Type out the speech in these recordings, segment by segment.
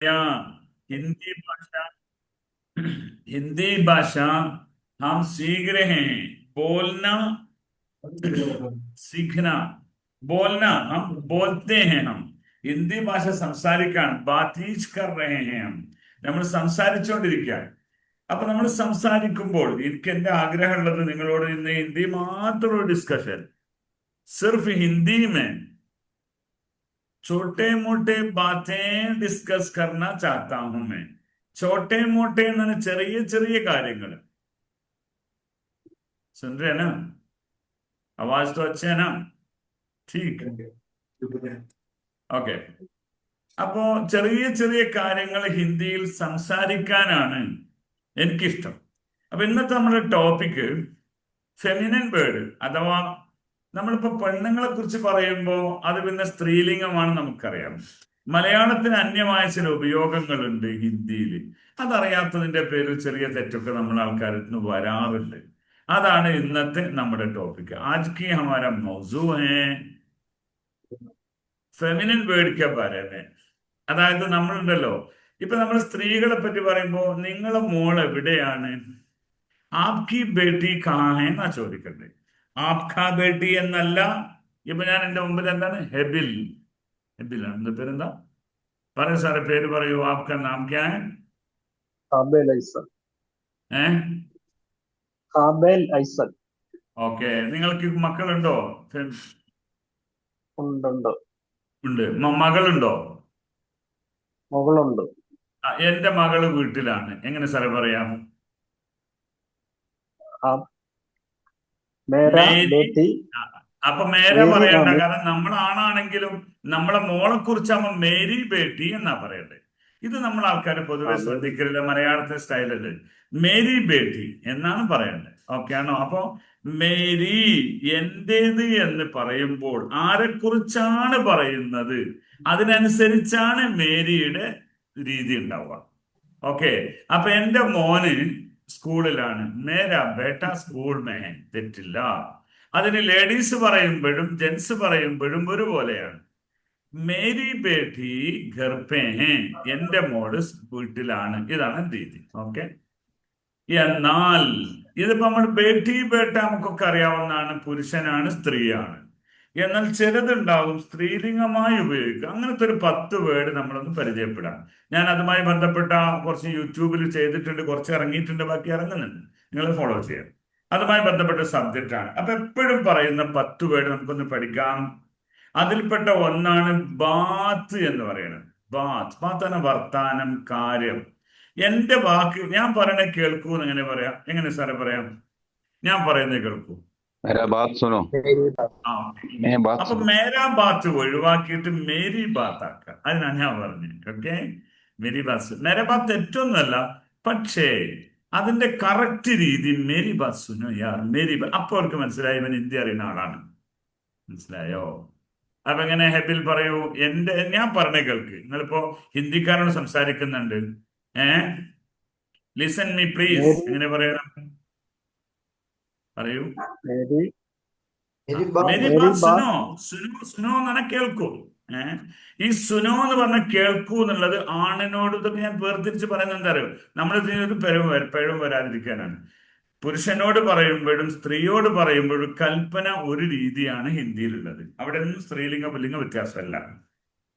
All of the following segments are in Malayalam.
हिंदी भाषा हिंदी भाषा हम सीख रहे हैं। बोलना सीखना, बोलना हम बोलते हैं। हम ഹിന്ദി ഭാഷ സംസാരിക്കാൻ ബാത്തീച്ച് കർ രഹേ ഹേ ഹം. നമ്മൾ സംസാരിച്ചുകൊണ്ടിരിക്കുകയാണ്. അപ്പൊ നമ്മൾ സംസാരിക്കുമ്പോൾ എനിക്ക് എന്റെ ആഗ്രഹമുള്ളത് നിങ്ങളോട് ഇന്ന് ഹിന്ദി മാത്രമുള്ള ഡിസ്കഷൻ, സിർഫ് ഹിന്ദി മേ छोटे मोटे बातें डिस्कस करना चाहता हूं मैं. छोटे मोटे എന്ന് പറഞ്ഞാൽ ചെറിയ ചെറിയ കാര്യങ്ങൾ. सुन रहे हैं ना? आवाज तो अच्छे है ना? ठीक. ഓക്കെ. അപ്പോ ചെറിയ ചെറിയ കാര്യങ്ങൾ ഹിന്ദിയിൽ സംസാരിക്കാനാണ് എനിക്കിഷ്ടം. അപ്പൊ ഇന്നത്തെ നമ്മുടെ ടോപ്പിക്ക് ഫെമിനൻ വേർഡ്, അഥവാ നമ്മളിപ്പോ പെണ്ണുങ്ങളെ കുറിച്ച് പറയുമ്പോൾ അത് പിന്നെ സ്ത്രീലിംഗമാണ് നമുക്കറിയാം. മലയാളത്തിന് അന്യമായ ചില ഉപയോഗങ്ങളുണ്ട് ഹിന്ദിയിൽ. അതറിയാത്തതിന്റെ പേരിൽ ചെറിയ തെറ്റൊക്കെ നമ്മൾ ആൾക്കാരിന്ന് വരാറുണ്ട്. അതാണ് ഇന്നത്തെ നമ്മുടെ ടോപ്പിക്. ആജ് കി ഹമാര മൗസൂ ഹേ ഫെമിനൻ വേർഡ് ക്യാ ബാരേ മേ. അതായത് നമ്മളുണ്ടല്ലോ, ഇപ്പൊ നമ്മൾ സ്ത്രീകളെ പറ്റി പറയുമ്പോ നിങ്ങളെ മോൾ എവിടെയാണ്, ആപ്കി ബേട്ടി കഹാ ഹേ എന്നാ ചോദിക്കണ്ടേ. ആപ്കാ ബേട്ടി എന്നല്ല. ഇപ്പൊ ഞാൻ എന്റെ മുമ്പിൽ എന്താണ്, ഹെബിൽ. ഹെബിലാണ് എന്റെ പേരെന്താ? പറയൂ സാറേ, പേര് പറയൂ. ആപ്കാ നാം ക്യാ ഹേ? കാബേൽ ഐസൽ. ഏ കാബേൽ ഐസൽ. ഓക്കെ. നിങ്ങൾക്ക് മക്കളുണ്ടോ? ഉണ്ട്. ഉണ്ട്. മകളുണ്ടോ? മകളുണ്ട്. എന്റെ മകള് വീട്ടിലാണ്. എങ്ങനെ സാറേ പറയാം? മേരാ മേരി. ബേട്ടി. അപ്പൊ മേര മേരി പറയണ്ട, കാരണം നമ്മൾ ആണാണെങ്കിലും നമ്മളെ മോളെ കുറിച്ചാകുമ്പോ മേരി ബേട്ടി എന്നാ പറയണ്ടേ. ഇത് നമ്മൾ ആൾക്കാർ പൊതുവെ ശ്രദ്ധിക്കലില്ല. മലയാളത്തെ സ്റ്റൈലല്ലേ മേരി ബേട്ടി എന്നാണ് പറയണ്ടത്. ഓക്കെ ആണോ? അപ്പോ മേരി, എന്റേത് എന്ന് പറയുമ്പോൾ ആരെക്കുറിച്ചാണ് പറയുന്നത് അതിനനുസരിച്ചാണ് മേരിയുടെ രീതി ഉണ്ടാവുക. ഓക്കെ. അപ്പൊ എന്റെ മോന് സ്കൂളിലാണ്. മേരാ ബേട്ട സ്കൂൾ മേ, തെറ്റില്ല. അതിന് ലേഡീസ് പറയുമ്പോഴും ജെന്റ്സ് പറയുമ്പോഴും ഒരുപോലെയാണ്. മേരി ബേട്ടി ഘർ പേ ഹേ, എന്റെ മോള് വീട്ടിലാണ്. ഇതാണ് രീതി. ഓക്കെ. എന്നാൽ ഇതിപ്പോ നമ്മൾ ബേട്ടി ബേട്ട നമുക്കൊക്കെ അറിയാവുന്നതാണ്, പുരുഷനാണ് സ്ത്രീയാണ്. എന്നാൽ ചിലതുണ്ടാവും സ്ത്രീലിംഗമായി ഉപയോഗിക്കുക. അങ്ങനത്തെ ഒരു 10 വേർഡ് നമ്മളൊന്ന് പരിചയപ്പെടാം. ഞാൻ അതുമായി ബന്ധപ്പെട്ട കുറച്ച് യൂട്യൂബിൽ ചെയ്തിട്ടുണ്ട്, കുറച്ച് ഇറങ്ങിയിട്ടുണ്ട്, ബാക്കി ഇറങ്ങുന്നുണ്ട്. നിങ്ങൾ ഫോളോ ചെയ്യാം. അതുമായി ബന്ധപ്പെട്ട സബ്ജക്റ്റ് ആണ്. അപ്പൊ എപ്പോഴും പറയുന്ന 10 വേർഡ് നമുക്കൊന്ന് പഠിക്കാം. അതിൽപ്പെട്ട ഒന്നാണ് ബാത്ത് എന്ന് പറയുന്നത്. ബാത്ത്. ബാത്താണ് വർത്താനം, കാര്യം. എന്റെ വാക്ക് ഞാൻ പറയണ കേൾക്കൂ എന്ന് എങ്ങനെ പറയാം? എങ്ങനെ സാറേ പറയാം? ഞാൻ പറയുന്നത് കേൾക്കൂ. मेरा बात सुनो। ആ. मैं बात അപ്പൊ सुनो। മേരാ ബാത്ത് ഒഴിവാക്കിയിട്ട് മേരി ബാത്ത് ആക്കുക. അതിനാണ് ഞാൻ പറഞ്ഞത്. ഓക്കെ. മേരി ബാത്ത്, മേരാ ബാത്ത് തെറ്റൊന്നുമല്ല. പക്ഷേ അതിന്റെ കറക്റ്റ് രീതി മേരി ബാത്ത് സുനോ യാർ, മേരി അപ്പൊ അവർക്ക് മനസ്സിലായി ഇവൻ ഹിന്ദി അറിയുന്ന ആളാണ്. മനസ്സിലായോ? അപ്പൊ എങ്ങനെ ഹെബിൽ പറയൂ. ഞാൻ പറഞ്ഞ കേൾക്ക്. നിങ്ങളിപ്പോ ഹിന്ദിക്കാരോട് സംസാരിക്കുന്നുണ്ട്. Listen me please. എങ്ങനെ പറയണം? പറയൂ. മേരി മേരി ബാത്ത് സുനോ. സുനോ സുനോ എന്ന് പറഞ്ഞാൽ കേൾക്കൂ. ഈ സുനോ എന്ന് പറഞ്ഞ കേൾക്കൂ എന്നുള്ളത് ആണിനോട്, ഇതൊക്കെ ഞാൻ വേർതിരിച്ച് പറയുന്നത് എന്താ അറിയോ, നമ്മളിതിനൊരു പിഴവും വരാതിരിക്കാനാണ്. പുരുഷനോട് പറയുമ്പോഴും സ്ത്രീയോട് പറയുമ്പോഴും കൽപ്പന ഒരു രീതിയാണ് ഹിന്ദിയിലുള്ളത്. അവിടെ ഒന്നും സ്ത്രീലിംഗ പുല്ലിംഗ വ്യത്യാസമല്ല.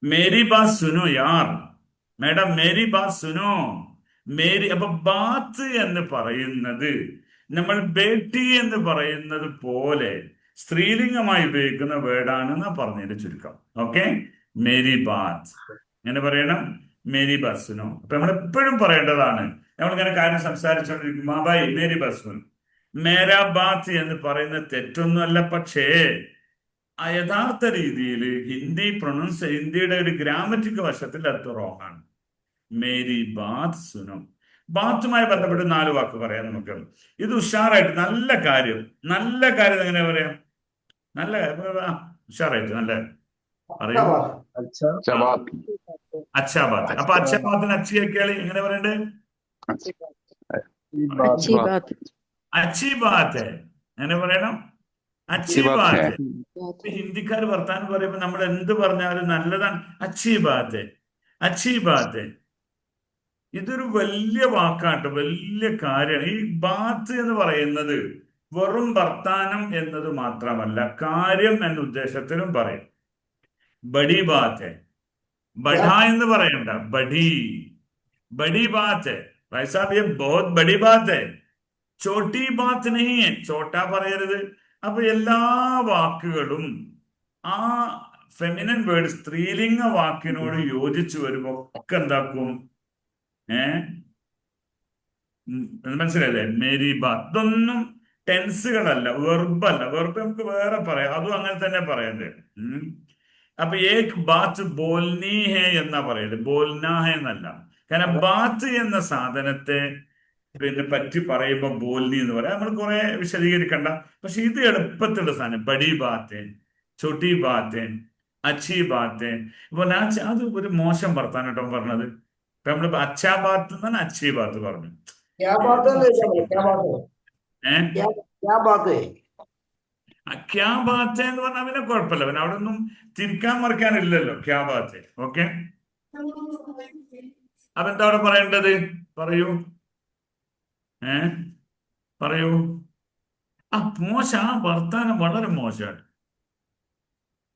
മേരി ബാത്ത് സുനോ യാർ, മേഡം മേരി ബാത്ത് സുനോ. മേരി. അപ്പൊ ബാത്ത് എന്ന് പറയുന്നത് നമ്മൾ ബേട്ടി എന്ന് പറയുന്നത് പോലെ സ്ത്രീലിംഗമായി ഉപയോഗിക്കുന്ന വേർഡാണെന്നാ പറഞ്ഞതിന്റെ ചുരുക്കം. ഓക്കെ. മേരി ബാത്ത് എങ്ങനെ പറയണം? മേരി ബാത്ത് സുനോ. അപ്പൊ നമ്മൾ എപ്പോഴും പറയേണ്ടതാണ്. നമ്മളിങ്ങനെ കാര്യം സംസാരിച്ചുകൊണ്ടിരിക്കും, ബായ് മേരി ബാത്ത് സുനോ. മേരാ ബാത്ത് എന്ന് പറയുന്നത് തെറ്റൊന്നുമല്ല. പക്ഷേ ആ യഥാർത്ഥ രീതിയിൽ ഹിന്ദിയുടെ ഒരു ഗ്രാമറ്റിക് വശത്തിൽ അത് റോങ് ആണ്. മേരി ബാത്ത് സുനോ. ബാത്തുമായി ബന്ധപ്പെട്ട് 4 വാക്ക് പറയാം നമുക്ക്. ഇത് ഉഷാറായിട്ട് നല്ല കാര്യം. നല്ല കാര്യം എങ്ങനെ പറയാം? നല്ല ഉഷാറായിട്ട് നല്ല പറയൂ. अच्छा बात। അച്ഛാ ബാത്ത്. അപ്പൊ അച്ഛാ ബാത്തിന് അച്ചിയാക്കിയാളി എങ്ങനെ പറയണ്ടേ? अच्छी बात। അച്ചി ബാത്ത്. എങ്ങനെ പറയണം? അച്ചി अच्छी बात है। ബാത്ത്. ഹിന്ദിക്കാർ വർത്താനം പറയുമ്പോൾ നമ്മൾ എന്ത് പറഞ്ഞാലും നല്ലതാണ്. അച്ചി ബാത്ത്, അച്ചി ബാത്ത്. ഇതൊരു വലിയ വാക്കാട്ട്, വലിയ കാര്യമാണ്. ഈ ബാത്ത് എന്ന് പറയുന്നത് വെറും വർത്താനം എന്നത് മാത്രമല്ല, കാര്യം എന്ന ഉദ്ദേശത്തിലും പറയും. ബഡി ബാത്ത്, ബഡ എന്ന് പറയണ്ട, ബഡി, ബഡി ബാത്ത്. भाई साहब ये बहुत बड़ी बात है, ചോട്ടി ബാത്ത് नहीं है, ചോട്ട പറയരുത്. അപ്പൊ എല്ലാ വാക്കുകളും ആ ഫെമിനൻ വേർഡ്, സ്ത്രീലിംഗ വാക്കിനോട് യോജിച്ചു വരുമ്പോ ഒക്കെ എന്താക്കും? ഏഹ് മനസ്സിലായില്ലേ? മേരി ബാത്ത്. ഇതൊന്നും ടെൻസുകളല്ല, വെർബല്ല. വെർബ് നമുക്ക് വേറെ പറയാം, അതും അങ്ങനെ തന്നെ പറയണ്ടേ. അപ്പൊ ഏക് ബാത്ത് ബോൽനി ഹേ എന്നാ പറയല്, ബോൽനാ ഹേ എന്നല്ല. കാരണം ബാത്ത് എന്ന സാധനത്തെ പിന്നെ പറ്റി പറയുമ്പോ ബോൽനി എന്ന് പറയാം. നമ്മൾ കുറെ വിശദീകരിക്കണ്ട. പക്ഷെ ഇത് എളുപ്പത്തിലുള്ള സാധനം. ബഡി ബാത്ത്, ചോട്ടി ബാത്ത്, അച്ചി ബാത്ത്. ഇപ്പൊ ഞാൻ അത് ഒരു മോശം വർത്താനം കേട്ടോ പറഞ്ഞത്. ഇപ്പൊ നമ്മള് അച്ചാ ബാത്ത് എന്നാണ് അച്ചി ബാത്ത് പറഞ്ഞു. क्या बात है ले जाओ, क्या बात है, ഏഹ് क्या बात है। ക്യാ ബാത്ത് എന്ന് പറഞ്ഞാൽ പിന്നെ കുഴപ്പമില്ല, പിന്നെ അവിടെ ഒന്നും തിരിക്കാൻ മറിക്കാനില്ലല്ലോ. ക്യാ ബാത്ത്, ഓക്കെ. അപ്പൊ എന്താ അവിടെ പറയേണ്ടത്? പറയൂ, പറയൂ. ആ മോശ, ആ വർത്താനം വളരെ മോശമാണ്.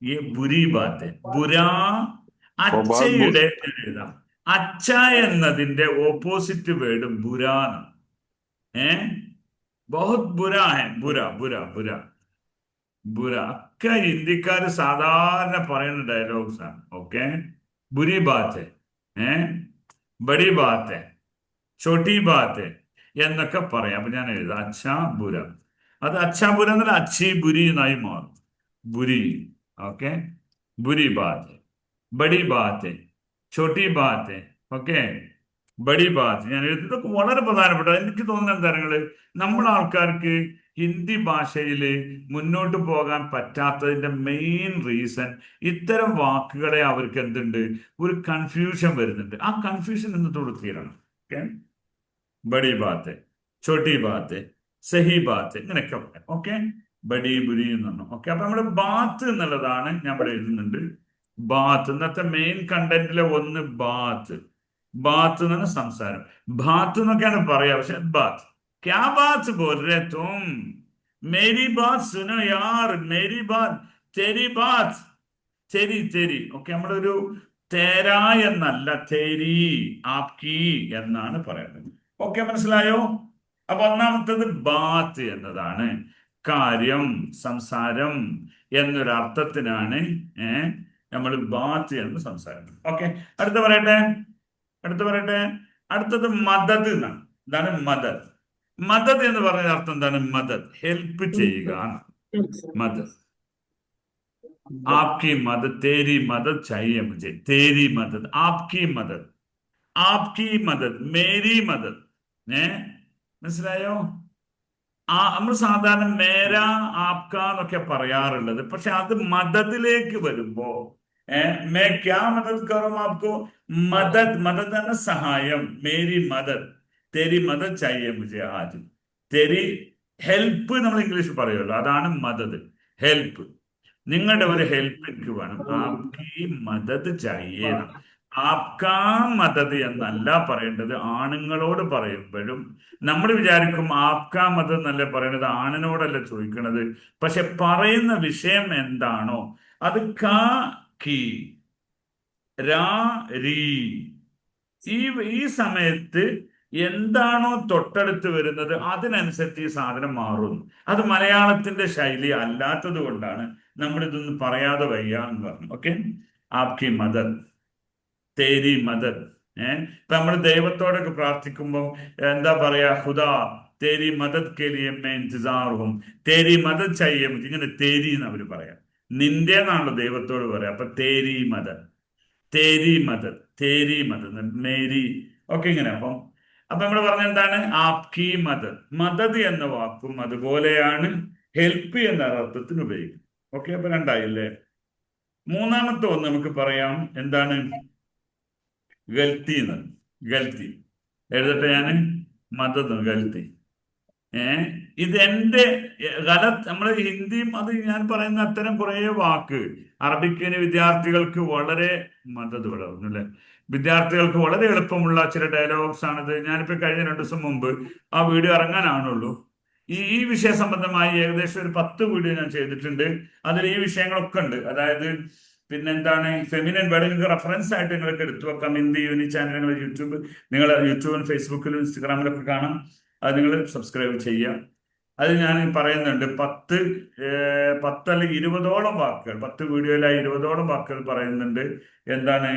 ഈ ബുരി ബാത്ത്, ബുരാ, वो बात അച്ചയുടെ എഴുതാം. അച്ച എന്നതിന്റെ ഓപ്പോസിറ്റ് വേർഡ് ബുരാണ്. ബഹുത് ബുരാ ഹെ, ബുര, ബുര, ബുര, ബുര. ഒക്കെ ഹിന്ദിക്കാര് സാധാരണ പറയുന്ന ഡയലോഗ്സ് ആണ്. ഓക്കെ, ബുരി ബാത്ത്, ബഡി ബാത്ത്, ചോട്ടി ബാത്ത് എന്നൊക്കെ പറയാം. അപ്പൊ ഞാൻ എഴുതാം അച്ഛാ ബുര. അത് അച്ഛാ ബുര എന്നല്ല, അച്ചി ബുരി എന്നായി മാറും. ബുരി, ഓക്കെ. ബുരി ബാത്ത്, ബഡി ബാത്ത്, ചോട്ടി ബാത്ത്, ഓക്കെ, ബഡി ബാത്ത്. ഞാൻ ഇതൊക്കെ വളരെ പ്രധാനപ്പെട്ട. എനിക്ക് തോന്നുന്ന എന്താ, നമ്മളെ ആൾക്കാർക്ക് ഹിന്ദി ഭാഷയിൽ മുന്നോട്ട് പോകാൻ പറ്റാത്തതിന്റെ മെയിൻ റീസൺ ഇത്തരം വാക്കുകളെ അവർക്ക് എന്തുണ്ട്, ഒരു കൺഫ്യൂഷൻ വരുന്നുണ്ട്. ആ കൺഫ്യൂഷൻ എന്നത്തോട് തീരണം. ഓക്കെ, ബഡി ബാത്ത്, ചോട്ടി ബാത്ത്, സഹി ബാത്ത്, ഇങ്ങനെയൊക്കെ പറയാം. ഓക്കെ, ബഡി ബുരി എന്ന് പറഞ്ഞു. ഓക്കെ, അപ്പൊ നമ്മുടെ ബാത്ത് എന്നുള്ളതാണ് ഞാൻ ഇവിടെ എഴുതുന്നുണ്ട്. ബാത്ത് ഇന്നത്തെ മെയിൻ കണ്ടന്റിലെ ഒന്ന് ബാത്ത്. ബാത്ത് എന്നാണ് സംസാരം. ബാത്ത് എന്നൊക്കെയാണ് പറയാ, പക്ഷെ ബാത്ത്. ക്യാ ബാത്ത് ബോൽ രേ തും, മേരി ബാത്ത് സുനോ യാർ, മേരി ബാത്ത്, തെരി ബാത്ത്, തെരി, തെരി. ഓക്കെ, നമ്മളൊരു തേരാ എന്നല്ല, തെരി, ആപ്കി എന്നാണ് പറയുന്നത്. ഓക്കെ, മനസ്സിലായോ? അപ്പൊ ഒന്നാമത്തത് ബാത്ത് എന്നതാണ് കാര്യം, സംസാരം എന്നൊരർത്ഥത്തിനാണ് നമ്മൾ ബാത്ത് എന്ന് സംസാരിക്കുന്നത്. ഓക്കെ, അടുത്ത പറയട്ടെ, അടുത്തത് മദത് എന്നാണ്. ഇതാണ് മദത്. മദത് എന്ന് പറഞ്ഞ അർത്ഥം എന്താണ്? മദത്, ഹെൽപ്പ് ചെയ്യുക. മദത്, आपकी मदद, तेरी मदद चाहिए मुझे, तेरी मदद, आपकी मदद, आपकी मदद, मेरी मदद. മനസ്സിലായോ? നമ്മൾ സാധാരണ മേര, ആപ്ക എന്നൊക്കെ പറയാറുള്ളത്. പക്ഷെ അത് മദദിലേക്ക് വരുമ്പോ മേ ക്യാ മദത് കറും ആപ്കോ, മദത്, മദത് എന്ന സഹായം. മേരി മദത്, തെരി മദത് ചാഹിയെ മുझे ആജ്. തെരി ഹെൽപ്പ് നമ്മൾ ഇംഗ്ലീഷ് പറയുമല്ലോ, അതാണ് മദത്, ഹെൽപ്പ്. നിങ്ങളുടെ ഒരു ഹെൽപ്പ് എനിക്ക് വേണം. ആപ്കി മദത് ചാഹിയെ. ആപ്കാ മദത് എന്നല്ല പറയേണ്ടത്. ആണുങ്ങളോട് പറയുമ്പോഴും നമ്മൾ വിചാരിക്കും ആപ്കാ മദത് എന്നല്ലേ പറയണത്, ആണിനോടല്ല ചോദിക്കണത്. പക്ഷെ പറയുന്ന വിഷയം എന്താണോ അത് കാ കി, രാ രീ. ഈ സമയത്ത് എന്താണോ തൊട്ടടുത്ത് വരുന്നത് അതിനനുസരിച്ച് ഈ സാധനം മാറുന്നു. അത് മലയാളത്തിന്റെ ശൈലി അല്ലാത്തത് കൊണ്ടാണ് നമ്മൾ ഇതൊന്നും പറയാതെ വയ്യ എന്ന് പറഞ്ഞു. ഓക്കെ, ആപ്കി മദത്, തേരി മദത്. ഇപ്പൊ നമ്മൾ ദൈവത്തോടൊക്കെ പ്രാർത്ഥിക്കുമ്പോൾ എന്താ പറയാ? ഖുദാ തേരി മദത് കെ ലിയെ മേ ഇന്തസാർ ഹും, തേരി മദത് ചാഹിയെ മുझे. ഇങ്ങനെ തേരി എന്ന് അവര് പറയാം. നിന്റെ എന്നാണല്ലോ ദൈവത്തോട് പറയാം. അപ്പൊ തേരി മദത്, തേരി മദത്, തേരി മദത്, മേരി. ഓക്കെ, ഇങ്ങനെ. അപ്പൊ നമ്മൾ പറഞ്ഞ എന്താണ്? ആപ്കി മദത്. മദത് എന്ന വാക്കും അതുപോലെയാണ് ഹെൽപ്പ് എന്ന അർത്ഥത്തിന് ഉപയോഗിക്കും. ഓക്കെ, അപ്പൊ രണ്ടായില്ലേ. മൂന്നാമത്തെ ഒന്ന് നമുക്ക് പറയാം. എന്താണ്? ഗൽത്തി എന്ന്. ഗൽത്തി എഴുതട്ടെ ഞാൻ. മദത്, ഗൽത്തി. ഇത് എന്റെ ഗലത്ത്. നമ്മൾ ഹിന്ദിയും അത് ഞാൻ പറയുന്ന അത്തരം കുറേ വാക്ക് അറബിക്കിന് വിദ്യാർത്ഥികൾക്ക് വളരെ മദത് വളർന്നു അല്ലെ, വിദ്യാർത്ഥികൾക്ക് വളരെ എളുപ്പമുള്ള ചില ഡയലോഗ്സ് ആണിത്. ഞാനിപ്പോ കഴിഞ്ഞ 2 ദിവസം മുമ്പ് ആ വീഡിയോ ഇറങ്ങാനാണുള്ളൂ. ഈ വിഷയ സംബന്ധമായി ഏകദേശം ഒരു 10 വീഡിയോ ഞാൻ ചെയ്തിട്ടുണ്ട്. അതിൽ ഈ വിഷയങ്ങളൊക്കെ ഉണ്ട്. അതായത് പിന്നെന്താണ് ഫെമിനൻ വേർഡ്, നിങ്ങൾക്ക് റെഫറൻസ് ആയിട്ട് നിങ്ങൾക്ക് എടുത്തു വെക്കാം. ഹിന്ദി യൂണി ചാനൽ നിങ്ങൾ യൂട്യൂബിലും ഫേസ്ബുക്കിലും ഇൻസ്റ്റഗ്രാമിലൊക്കെ കാണാം. അത് നിങ്ങൾ സബ്സ്ക്രൈബ് ചെയ്യുക. അത് ഞാൻ പറയുന്നുണ്ട്. 10 അല്ലെങ്കിൽ 20ഓളം വാക്കുകൾ, 10 വീഡിയോയിലായി 20ഓളം വാക്കുകൾ പറയുന്നുണ്ട്. എന്താണ്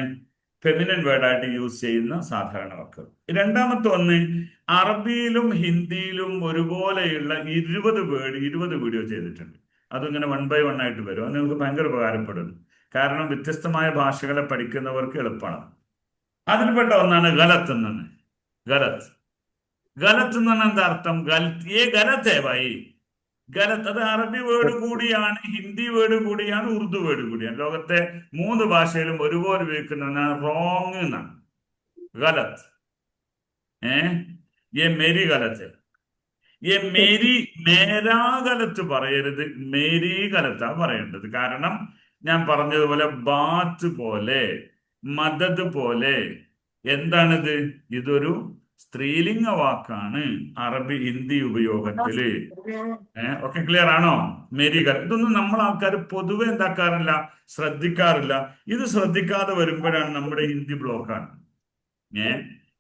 ഫെമിനൻ വേർഡായിട്ട് യൂസ് ചെയ്യുന്ന സാധാരണ വാക്കുകൾ. രണ്ടാമത്തെ ഒന്ന്, അറബിയിലും ഹിന്ദിയിലും ഒരുപോലെയുള്ള 20 വീഡിയോ ചെയ്തിട്ടുണ്ട്. അതിങ്ങനെ 1 by 1 ആയിട്ട് വരും. അത് നിങ്ങൾക്ക് ഭയങ്കര ഉപകാരപ്പെടും. കാരണം വ്യത്യസ്തമായ ഭാഷകളെ പഠിക്കുന്നവർക്ക് എളുപ്പമാണ്. അതിൽപ്പെട്ട ഒന്നാണ് ഗലത്ത് എന്നാണ്. ഗലത്ത് എന്ന് പറഞ്ഞാൽ എന്താ അർത്ഥം? ഗലത്ത് ഭായി, ഗലത്ത്. അത് അറബി വേർഡ് കൂടിയാണ്, ഹിന്ദി വേർഡ് കൂടിയാണ്, ഉറുദു വേർഡ് കൂടിയാണ്. ലോകത്തെ 3 ഭാഷയിലും ഒരുപോലെ ഉപയോഗിക്കുന്ന റോങ് എന്നാണ് ഗലത്ത്. മേരി ഗലത്ത്, മേരാ ഗലത്ത് പറയരുത്, മേരി ഗലത്താ പറയേണ്ടത്. കാരണം ഞാൻ പറഞ്ഞതുപോലെ ബാത്ത് പോലെ, മദത് പോലെ. എന്താണിത്? ഇതൊരു സ്ത്രീലിംഗ വാക്കാണ് അറബി ഹിന്ദി ഉപയോഗത്തില്. ഒക്കെ ക്ലിയർ ആണോ? മേരി ഗലത്ത്. ഇതൊന്നും നമ്മൾ ആൾക്കാർ പൊതുവെ എന്താക്കാറില്ല, ശ്രദ്ധിക്കാറില്ല. ഇത് ശ്രദ്ധിക്കാതെ വരുമ്പോഴാണ് നമ്മുടെ ഹിന്ദി ബ്ലോക്കാണ്.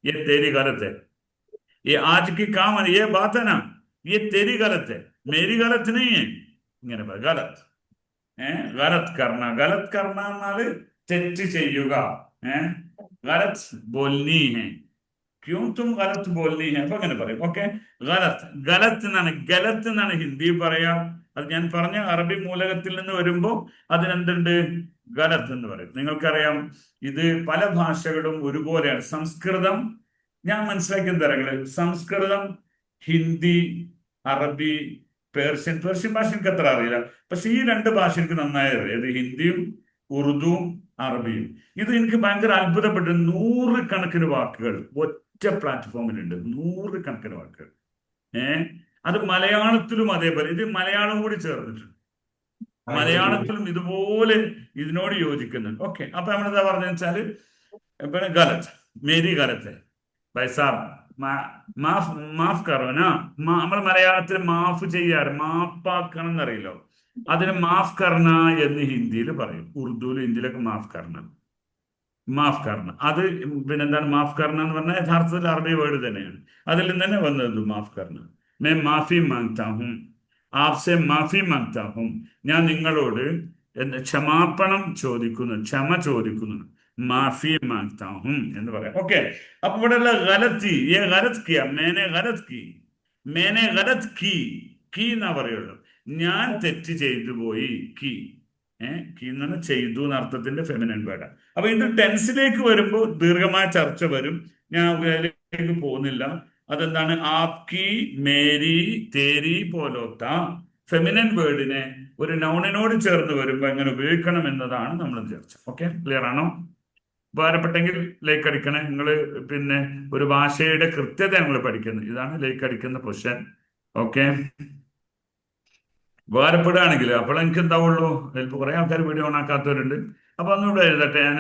ये तेरी गलत है, ये आज की काम है, ये बात है ना, ये तेरी गलत है, मेरी गलत नहीं है. ഇങ്ങനെ ഗലത്ത്. ഗലത്ത് കർണ എന്നാല് തെറ്റ് ചെയ്യുക. ഗലത്ത് ബോൽനി ഹെ, ക്യോं തും ഗലത്ത് ബോൽനി ഹെ, അപ്പൊ അങ്ങനെ പറയും. ഓക്കെ, ഗലത്ത് എന്നാണ് ഹിന്ദി പറയാ. അത് ഞാൻ പറഞ്ഞ അറബി മൂലകത്തിൽ നിന്ന് വരുമ്പോ അതിനെന്തുണ്ട്? ഗലത്ത് എന്ന് പറയും. നിങ്ങൾക്കറിയാം, ഇത് പല ഭാഷകളും ഒരുപോലെയാണ്. സംസ്കൃതം ഞാൻ മനസ്സിലാക്കിയത് തരങ്ങള്, സംസ്കൃതം, ഹിന്ദി, അറബി, പേർഷ്യൻ ഭാഷ എനിക്ക് അത്ര അറിയില്ല. പക്ഷെ ഈ 2 ഭാഷ എനിക്ക് നന്നായി അറിയാം. ഇത് ഹിന്ദിയും ഉറുദുവും അറബിയും. ഇത് എനിക്ക് ഭയങ്കര അത്ഭുതപ്പെട്ടു. 100 കണക്കിന് വാക്കുകൾ ഒറ്റ പ്ലാറ്റ്ഫോമിലുണ്ട്. 100 കണക്കിന് വാക്കുകൾ. അത് മലയാളത്തിലും അതേപോലെ. ഇത് മലയാളം കൂടി ചേർന്നിട്ടുണ്ട്. മലയാളത്തിലും ഇതുപോലെ ഇതിനോട് യോജിക്കുന്നുണ്ട്. ഓക്കെ, അപ്പൊ നമ്മളെന്താ പറഞ്ഞതെന്ന് വെച്ചാല്, പിന്നെ ഗലത്ത്, മേരി ഗലത്ത് ബൈസാബ്, മാഫ് കറോന. നമ്മൾ മലയാളത്തിൽ മാഫ് ചെയ്യാറ്, മാപ്പാക്കണം എന്നറിയില്ലോ. അതിന് മാഫ് കർണ എന്ന് ഹിന്ദിയിൽ പറയും. ഉറുദുവിലും ഹിന്ദിയിലൊക്കെ മാഫ് കർണ. അത് പിന്നെന്താണ് മാഫ് കർണ എന്ന് പറഞ്ഞാൽ യഥാർത്ഥത്തിൽ അറബി വേർഡ് തന്നെയാണ്. അതിൽ നിന്ന് തന്നെ വന്നത് മാഫ് കർണ. മേ മാഫി മാങ്താ ഹും, ആപ്സെ മാഫി മാങ്താ ഹും. ഞാൻ നിങ്ങളോട് ക്ഷമാപണം ചോദിക്കുന്നു, ക്ഷമ ചോദിക്കുന്നു. മാഫി മാങ്താ ഹും എന്ന് പറയാം. ഓക്കെ, അപ്പൊ ഇവിടെയുള്ള ഗലത്തി, ഗലത് കിയ, മേനെ ഗലത് കി എന്നാ പറയുള്ളൂ. ഞാൻ തെറ്റ് ചെയ്തു പോയി. കി എന്ന് ചെയ്തു എന്ന അർത്ഥത്തിന്റെ ഫെമിനൻ വേർഡ്. അപ്പൊ ഇത് ടെൻസിലേക്ക് വരുമ്പോൾ ദീർഘമായ ചർച്ച വരും. ഞാൻ അതിലേക്ക് പോകുന്നില്ല. അതെന്താണ്? ആപ്കി, മേരി, തേരി പോലോത്ത ഫെമിനൻ വേർഡിനെ ഒരു നൗണിനോട് ചേർന്ന് വരുമ്പോ എങ്ങനെ ഉപയോഗിക്കണം എന്നതാണ് നമ്മൾ ചർച്ച. ഓക്കെ, ക്ലിയർ ആണോ? ഉപകാരപ്പെട്ടെങ്കിൽ ലൈക്ക് അടിക്കണേ. നിങ്ങൾ പിന്നെ ഒരു ഭാഷയുടെ കൃത്യത നമ്മൾ പഠിക്കുന്നത്. ഇതാണ് ലൈക്ക് അടിക്കുന്ന പൊസിഷൻ. ഓക്കെ, ഉപകാരപ്പെടുകയാണെങ്കിൽ അപ്പോൾ എനിക്ക് എന്താവുള്ളൂ. ചിലപ്പോൾ കുറെ ആൾക്കാർ വീഡിയോ ഓണാക്കാത്തവരുണ്ട്. അപ്പൊ ഒന്നുകൂടെ എഴുതട്ടെ. ഞാൻ